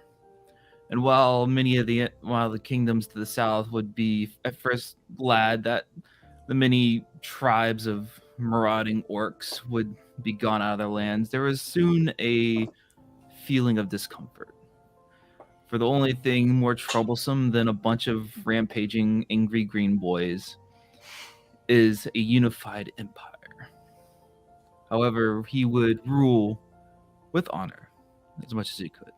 And while the kingdoms to the south would be at first glad that the many tribes of marauding orcs would be gone out of their lands, there was soon a feeling of discomfort. For the only thing more troublesome than a bunch of rampaging angry green boys is a unified empire. However, he would rule with honor as much as he could.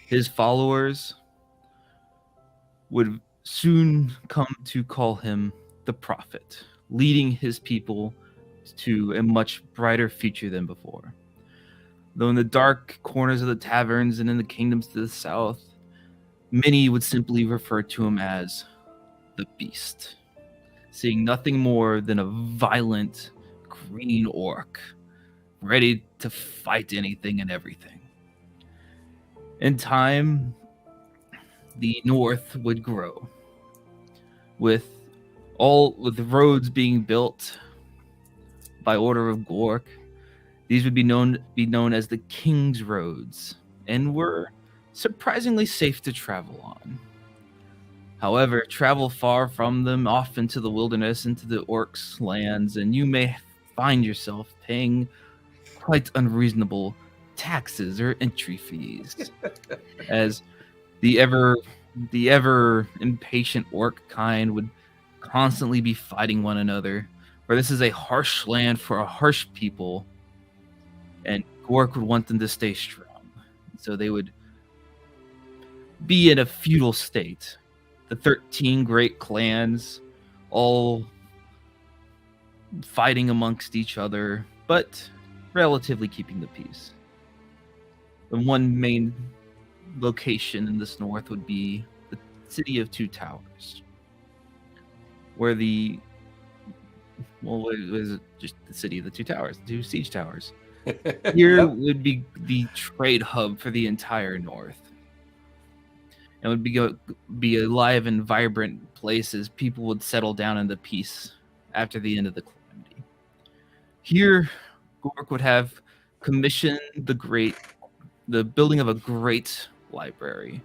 His followers would soon come to call him the prophet, leading his people to a much brighter future than before. Though in the dark corners of the taverns and in the kingdoms to the south, many would simply refer to him as the Beast, seeing nothing more than a violent green orc, ready to fight anything and everything. In time, the north would grow, with roads being built by order of Gork. These would be known as the King's Roads, and were surprisingly safe to travel on. However, travel far from them, off into the wilderness, into the orcs' lands, and you may find yourself paying quite unreasonable taxes or entry fees, as the ever impatient orc kind would constantly be fighting one another. For this is a harsh land for a harsh people, and Gork would want them to stay strong. So they would be in a feudal state. The 13 great clans all fighting amongst each other, but relatively keeping the peace. The one main location in this north would be the city of Two Towers, where it was just the city of the Two Towers, the two siege towers. Here would be the trade hub for the entire north. It would be a live and vibrant place as people would settle down into peace after the end of the Calamity. Here, Gork would have commissioned the building of a great library.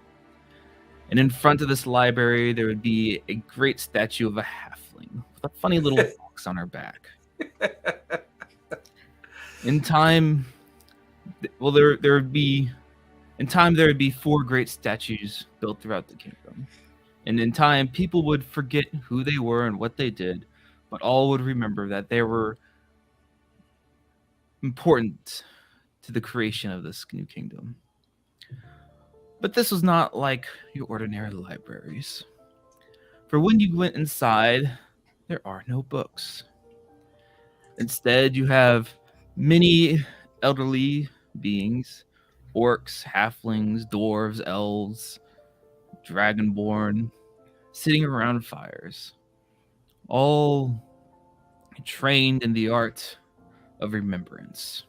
And in front of this library, there would be a great statue of a halfling with a funny little fox on her back. In time, there would be 4 great statues built throughout the kingdom. And in time, people would forget who they were and what they did, but all would remember that they were important to the creation of this new kingdom. But this was not like your ordinary libraries. For when you went inside, there are no books. Instead, you have many elderly beings, orcs, halflings, dwarves, elves, dragonborn, sitting around fires, all trained in the art of remembrance.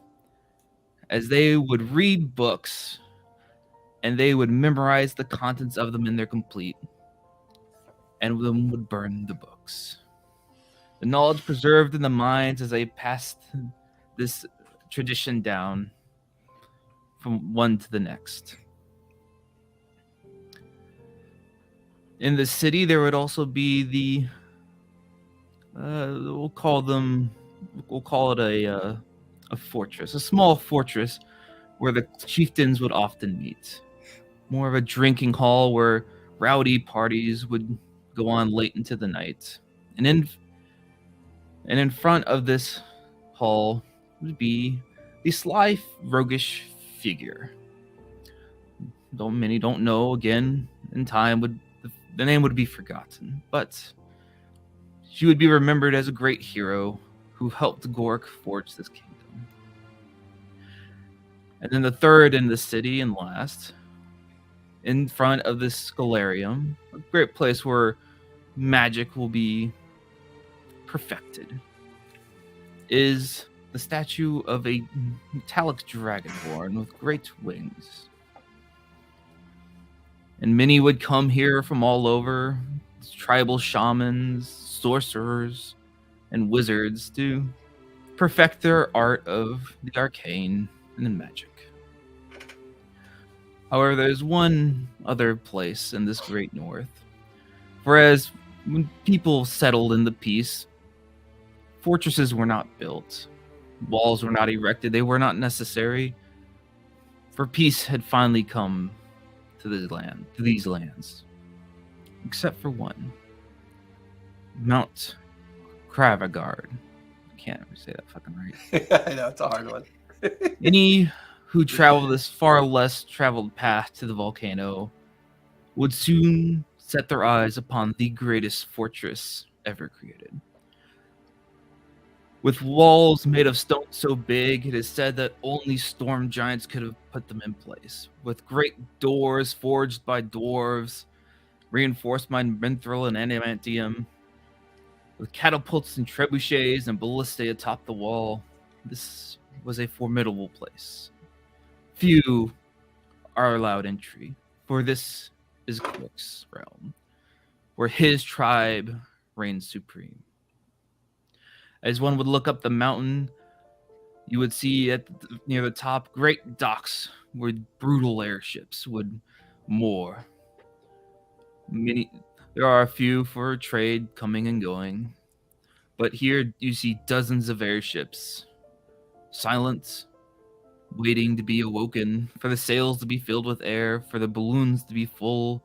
As they would read books, and they would memorize the contents of them in their complete, and then would burn the books. The knowledge preserved in the minds as they passed this tradition down from one to the next. In the city, there would also be we'll call it a fortress, a small fortress where the chieftains would often meet. More of a drinking hall where rowdy parties would go on late into the night. And And in front of this hall would be the sly, roguish figure. Though many don't know, again, in time the name would be forgotten, but she would be remembered as a great hero who helped Gork forge this kingdom. And then the third in the city and last, in front of this scholarium, a great place where magic will be perfected, is the statue of a metallic dragonborn with great wings. And many would come here from all over, tribal shamans, sorcerers, and wizards to perfect their art of the arcane and the magic. However, there's one other place in this great north. Whereas when people settled in the peace, fortresses were not built, walls were not erected, they were not necessary, for peace had finally come to these lands, except for one, Mount Kravagard. I can't ever say that fucking right. I know, it's a hard one. Any who travel this far less traveled path to the volcano would soon set their eyes upon the greatest fortress ever created. With walls made of stone so big, it is said that only storm giants could have put them in place. With great doors forged by dwarves, reinforced by mithril and adamantium, with catapults and trebuchets and ballistae atop the wall, this was a formidable place. Few are allowed entry, for this is Gork's realm, where his tribe reigns supreme. As one would look up the mountain, you would see near the top great docks where brutal airships would moor. There are a few for trade coming and going, but here you see dozens of airships, silent, waiting to be awoken, for the sails to be filled with air, for the balloons to be full,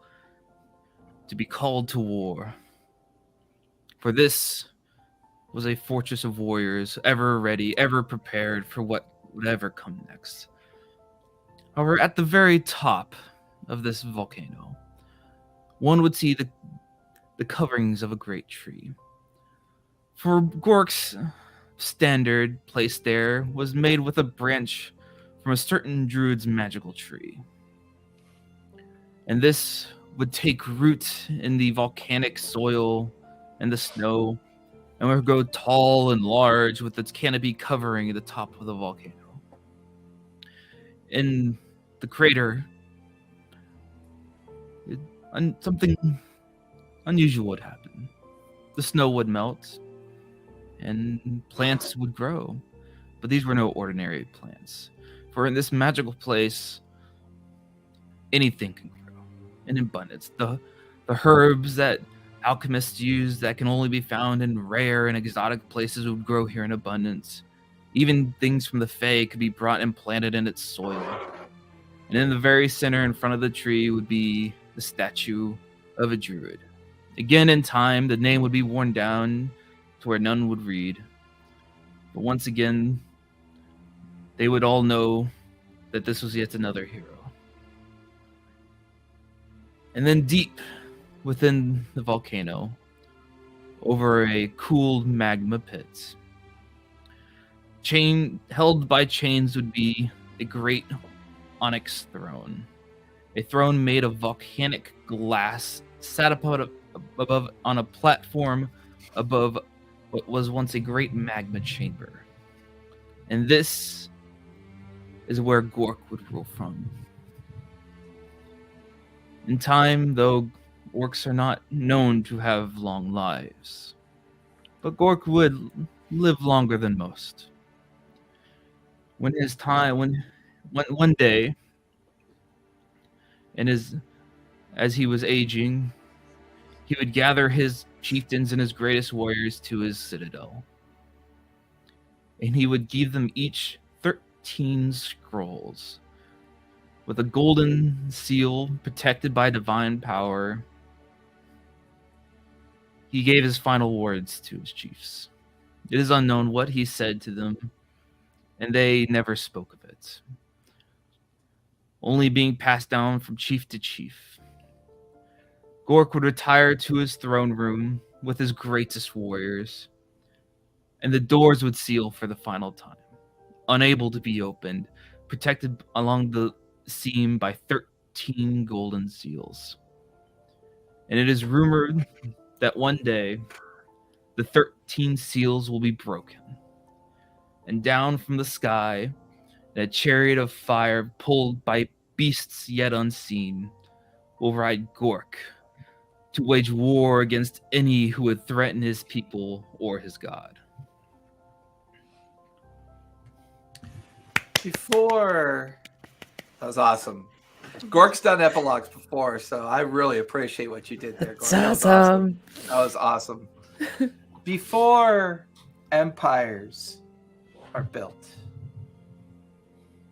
to be called to war. For this was a fortress of warriors, ever ready, ever prepared for what would ever come next. However, at the very top of this volcano, one would see the coverings of a great tree. For Gork's standard placed there was made with a branch from a certain druid's magical tree. And this would take root in the volcanic soil and the snow, and would grow tall and large with its canopy covering the top of the volcano. In the crater, something unusual would happen. The snow would melt, and plants would grow. But these were no ordinary plants. For in this magical place, anything can grow in abundance. The herbs that alchemists use that can only be found in rare and exotic places would grow here in abundance. Even things from the Fae could be brought and planted in its soil. And in the very center in front of the tree would be the statue of a druid. Again, in time, the name would be worn down to where none would read. But once again, they would all know that this was yet another hero. And then deep within the volcano, over a cooled magma pit, held by chains would be a great onyx throne. A throne made of volcanic glass sat above on a platform above what was once a great magma chamber. And this is where Gork would rule from. In time, though, orcs are not known to have long lives, but Gork would live longer than most. One day, and as he was aging, he would gather his chieftains and his greatest warriors to his citadel, and he would give them each 13 scrolls with a golden seal protected by divine power. He gave his final words to his chiefs. It is unknown what he said to them, and they never spoke of it, only being passed down from chief to chief. Gork would retire to his throne room with his greatest warriors, and the doors would seal for the final time, unable to be opened, protected along the seam by 13 golden seals. And it is rumored that one day the 13 seals will be broken, and down from the sky, in a chariot of fire pulled by beasts yet unseen, will ride Gork to wage war against any who would threaten his people or his god. Before, that was awesome. Gork's done epilogues before, so I really appreciate what you did there, Gork. That was awesome. That was awesome. Before empires are built,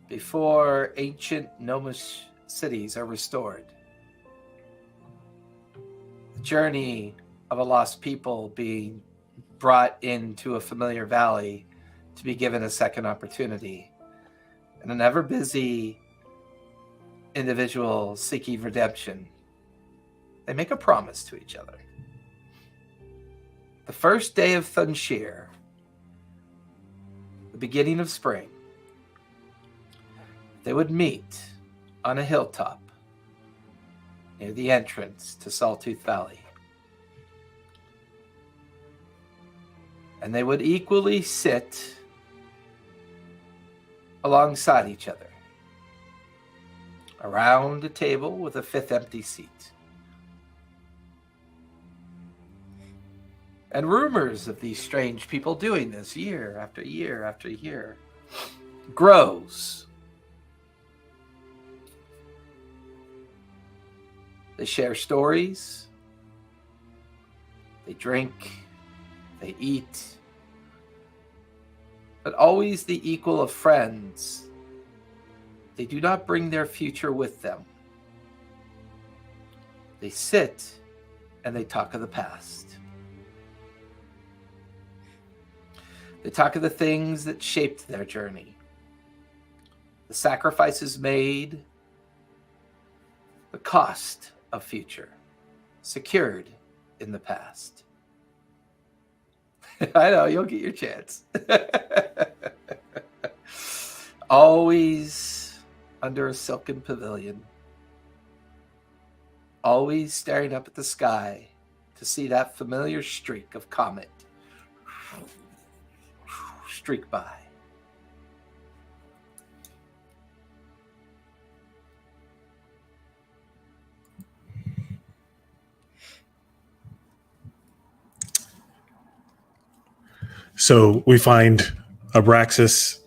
before ancient gnomish cities are restored, the journey of a lost people being brought into a familiar valley to be given a second opportunity, and an ever-busy individual seeking redemption, they make a promise to each other. The first day of Thunshire, the beginning of spring, they would meet on a hilltop near the entrance to Sawtooth Valley. And they would equally sit alongside each other around a table with a fifth empty seat. And rumors of these strange people doing this year after year after year grows. They share stories, they drink, they eat, but always the equal of friends. They do not bring their future with them. They sit and they talk of the past. They talk of the things that shaped their journey, the sacrifices made, the cost of future secured in the past. I know, you'll get your chance. Always under a silken pavilion, always staring up at the sky to see that familiar streak of comet streak by. So we find Abraxas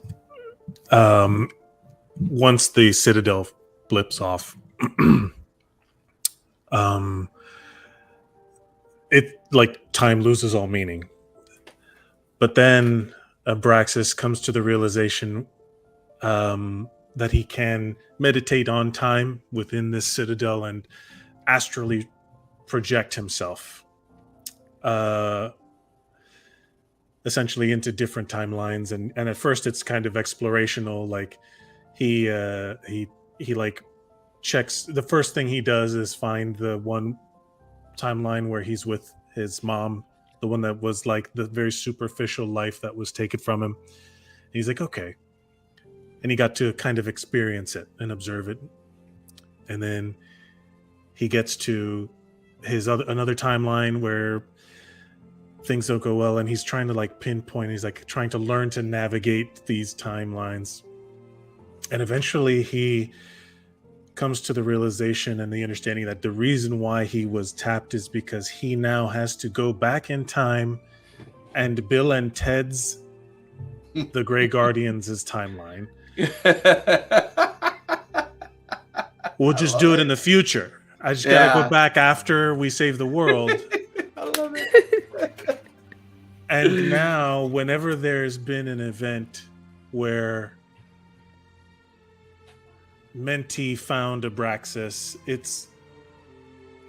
once the Citadel flips off. It like time loses all meaning. But then Abraxas comes to the realization that he can meditate on time within this Citadel and astrally project himself essentially into different timelines. And at first it's kind of explorational. Like he like checks, the first thing he does is find the one timeline where he's with his mom, the one that was like the very superficial life that was taken from him. And he's like, okay. And he got to kind of experience it and observe it. And then he gets to his another timeline where things don't go well, and he's trying to like pinpoint, he's like trying to learn to navigate these timelines. And eventually he comes to the realization and the understanding that the reason why he was tapped is because he now has to go back in time and Bill and Ted's the Grey Guardians' timeline. We'll just do it in the future. I just gotta go back after we save the world. I love it. And now, whenever there's been an event where Menti found Abraxas, it's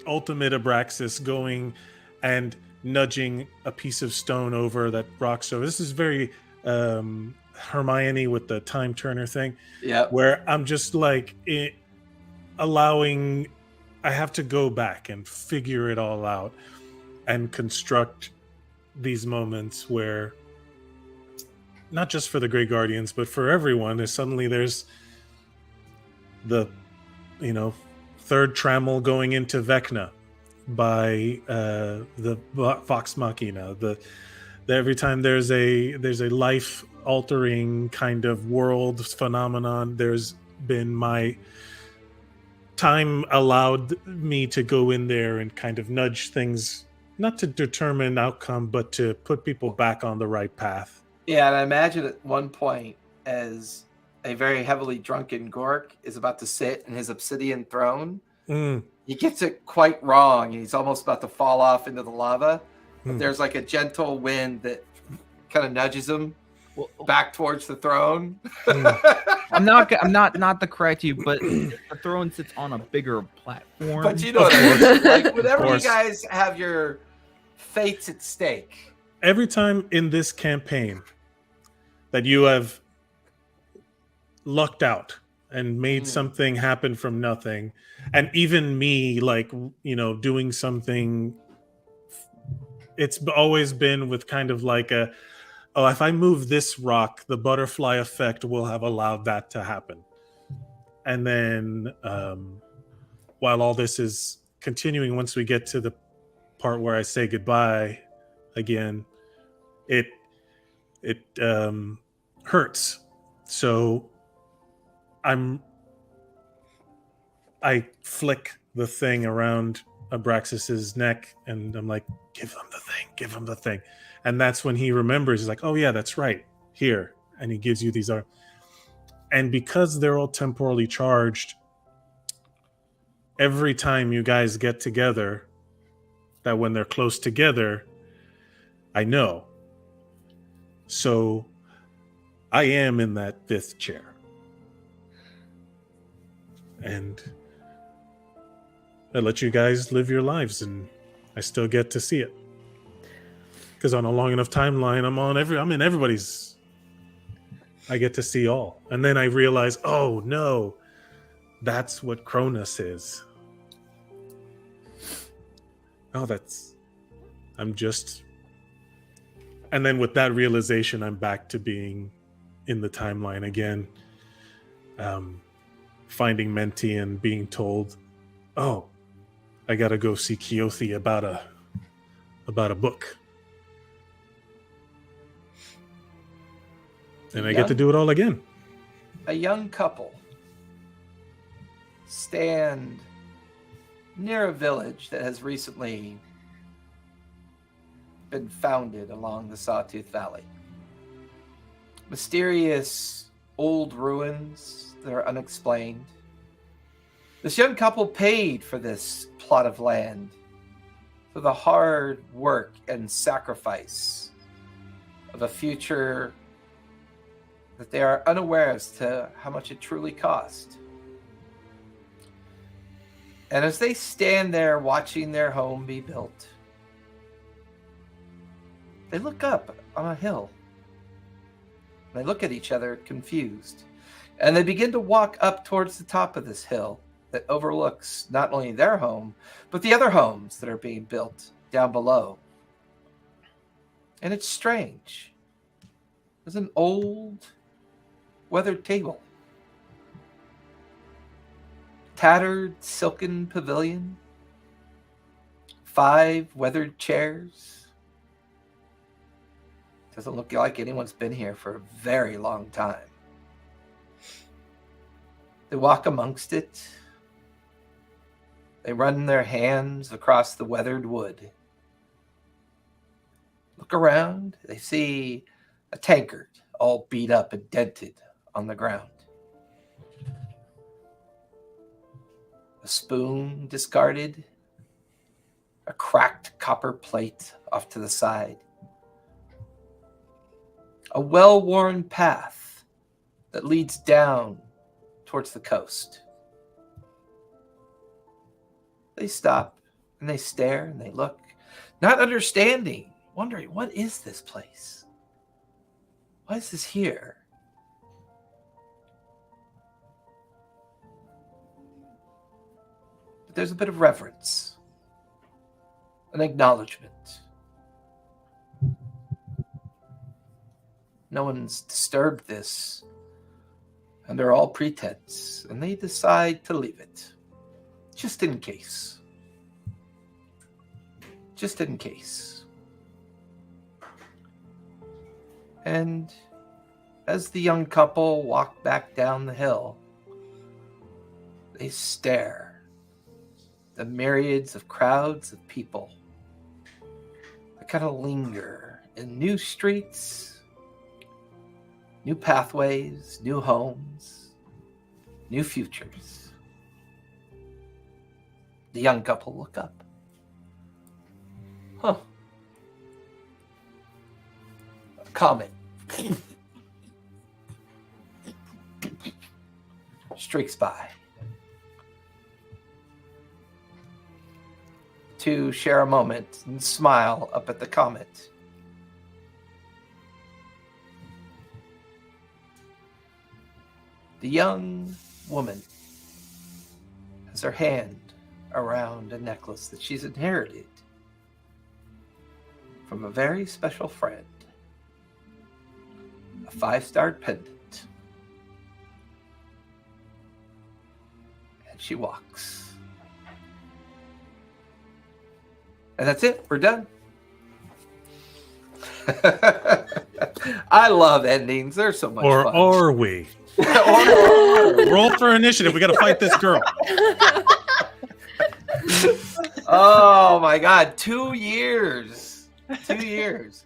ultimate Abraxas going and nudging a piece of stone over that rocks over. This is very Hermione with the time turner thing. Yep. Where I'm just like allowing, I have to go back and figure it all out and construct these moments where, not just for the Grey Guardians, but for everyone, is suddenly there's the, third trammel going into Vecna by the Vox Machina. The every time there's a life altering kind of world phenomenon, there's been my time allowed me to go in there and kind of nudge things, not to determine outcome, but to put people back on the right path. Yeah, and I imagine at one point, as a very heavily drunken Gork is about to sit in his obsidian throne, he gets it quite wrong. He's almost about to fall off into the lava. But there's like a gentle wind that kind of nudges him back towards the throne. I'm not to correct you, but the throne sits on a bigger platform. But you know what I mean. Like, whenever you guys have your fates at stake. Every time in this campaign that you have lucked out and made something happen from nothing, and even me, like, doing something, it's always been with kind of like if I move this rock, the butterfly effect will have allowed that to happen. And then while all this is continuing, once we get to the part where I say goodbye again, it hurts. So I flick the thing around Abraxas's neck, and I'm like, give him the thing. And that's when he remembers. He's like, oh yeah, that's right, here. And he gives you these arms. And because they're all temporally charged, every time you guys get together, that when they're close together, I know. So I am in that fifth chair. And I let you guys live your lives, and I still get to see it. Because on a long enough timeline, I'm in everybody's. I get to see all. And then I realize, oh no, that's what Cronus is. Oh, and then with that realization, I'm back to being in the timeline again. Finding Menti and being told, oh, I gotta go see Keothi about a book. And I get to do it all again. A young couple stand near a village that has recently been founded along the Sawtooth Valley. Mysterious old ruins that are unexplained. This young couple paid for this plot of land, for the hard work and sacrifice of a future that they are unaware as to how much it truly cost. And as they stand there watching their home be built, they look up on a hill. They look at each other confused. And they begin to walk up towards the top of this hill that overlooks not only their home, but the other homes that are being built down below. And it's strange. There's an old weathered table. Tattered silken pavilion. 5 weathered chairs. Doesn't look like anyone's been here for a very long time. They walk amongst it. They run their hands across the weathered wood. Look around. They see a tankard all beat up and dented on the ground. A spoon discarded. A cracked copper plate off to the side. A well-worn path that leads down towards the coast. They stop and they stare and they look. not understanding, wondering, what is this place? Why is this here? But there's a bit of reverence, an acknowledgement. No one's disturbed this under all pretense, and they decide to leave it, just in case. Just in case. And as the young couple walk back down the hill, they stare at the myriads of crowds of people that kind of linger in new streets, new pathways, new homes, new futures. The young couple look up. Huh. A comet streaks by. To share a moment and smile up at the comet. The young woman has her hand around a necklace that she's inherited from a very special friend. A 5-star pendant. And she walks. And that's it. We're done. I love endings. They're so much fun. Or are we? Roll for initiative. We got to fight this girl. Oh my God. 2 years. 2 years.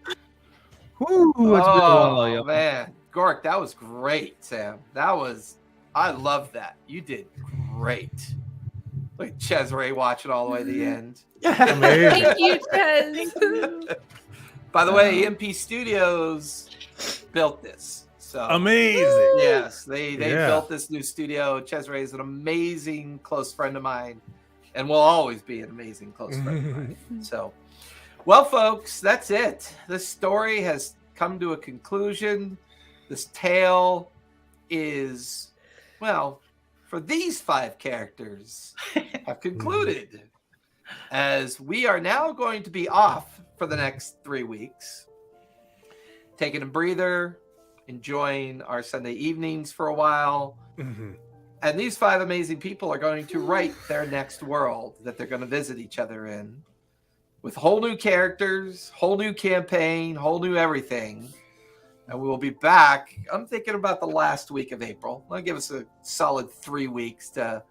Woo, it's been a while, Oh yo. man. Gork, that was great, Sam. I love that. You did great. Look at Cesare watching all the way to the end. Amazing. Thank you, Ches. By the way, EMP Studios built this. So Amazing. yes, they Yeah. built this new studio. Cesare is an amazing close friend of mine, and will always be an amazing close friend of mine. So, well, folks, that's it. This story has come to a conclusion. This tale is, well, for these 5 characters, have concluded. As we are now going to be off for the next 3 weeks, taking a breather, enjoying our Sunday evenings for a while. Mhm. And these 5 amazing people are going to write their next world that they're going to visit each other in, with whole new characters, whole new campaign, whole new everything. And we will be back. I'm thinking about the last week of April. That'll give us a solid 3 weeks to,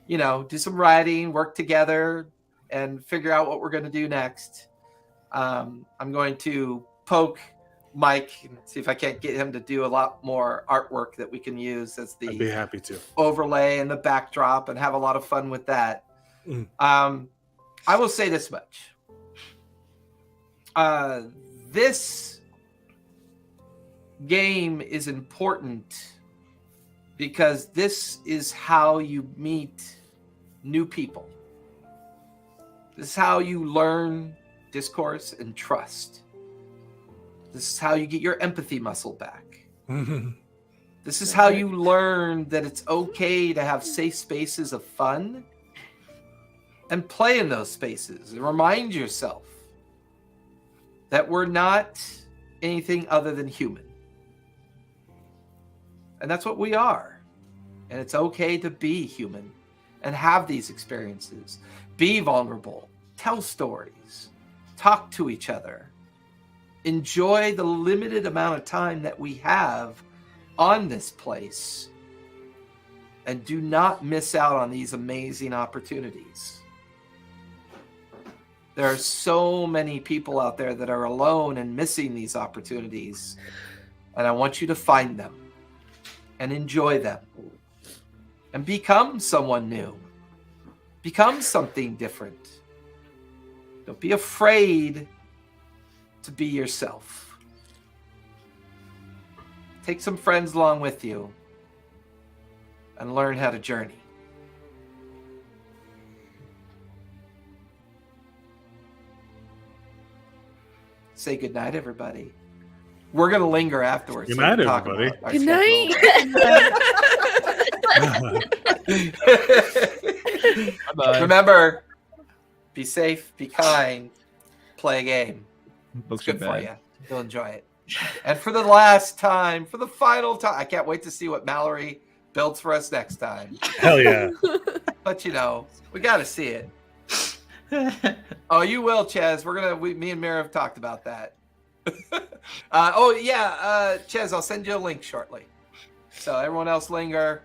do some writing, work together, and figure out what we're going to do next. I'm going to poke Mike and see if I can't get him to do a lot more artwork that we can use as I'd be the happy to. overlay and the backdrop, and have a lot of fun with that. Mm. I will say this much. This game is important because this is how you meet new people. This is how you learn discourse and trust. This is how you get your empathy muscle back. This is how you learn that it's okay to have safe spaces of fun and play in those spaces and remind yourself that we're not anything other than human. And that's what we are. And it's okay to be human and have these experiences. Be vulnerable. Tell stories. Talk to each other. Enjoy the limited amount of time that we have on this place. And do not miss out on these amazing opportunities. There are so many people out there that are alone and missing these opportunities. And I want you to find them and enjoy them and become someone new. Become something different. Don't be afraid to be yourself. Take some friends along with you and learn how to journey. say goodnight, everybody. We're gonna linger afterwards. Good so we night, can talk everybody. about our Good schedule. night. Bye. Remember, be safe, be kind, play a game. Books It's are good for bad. you. You'll enjoy it. And for the last time, for the final time, I can't wait to see what Mallory builds for us next time. Hell yeah. But we got to see it. Oh, you will, Ches. Me and Mira have talked about that. Ches, I'll send you a link shortly. So everyone else linger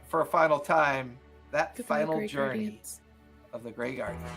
for a final time. That Goodbye, final Grey journey Guardians. of the Grey Guardians.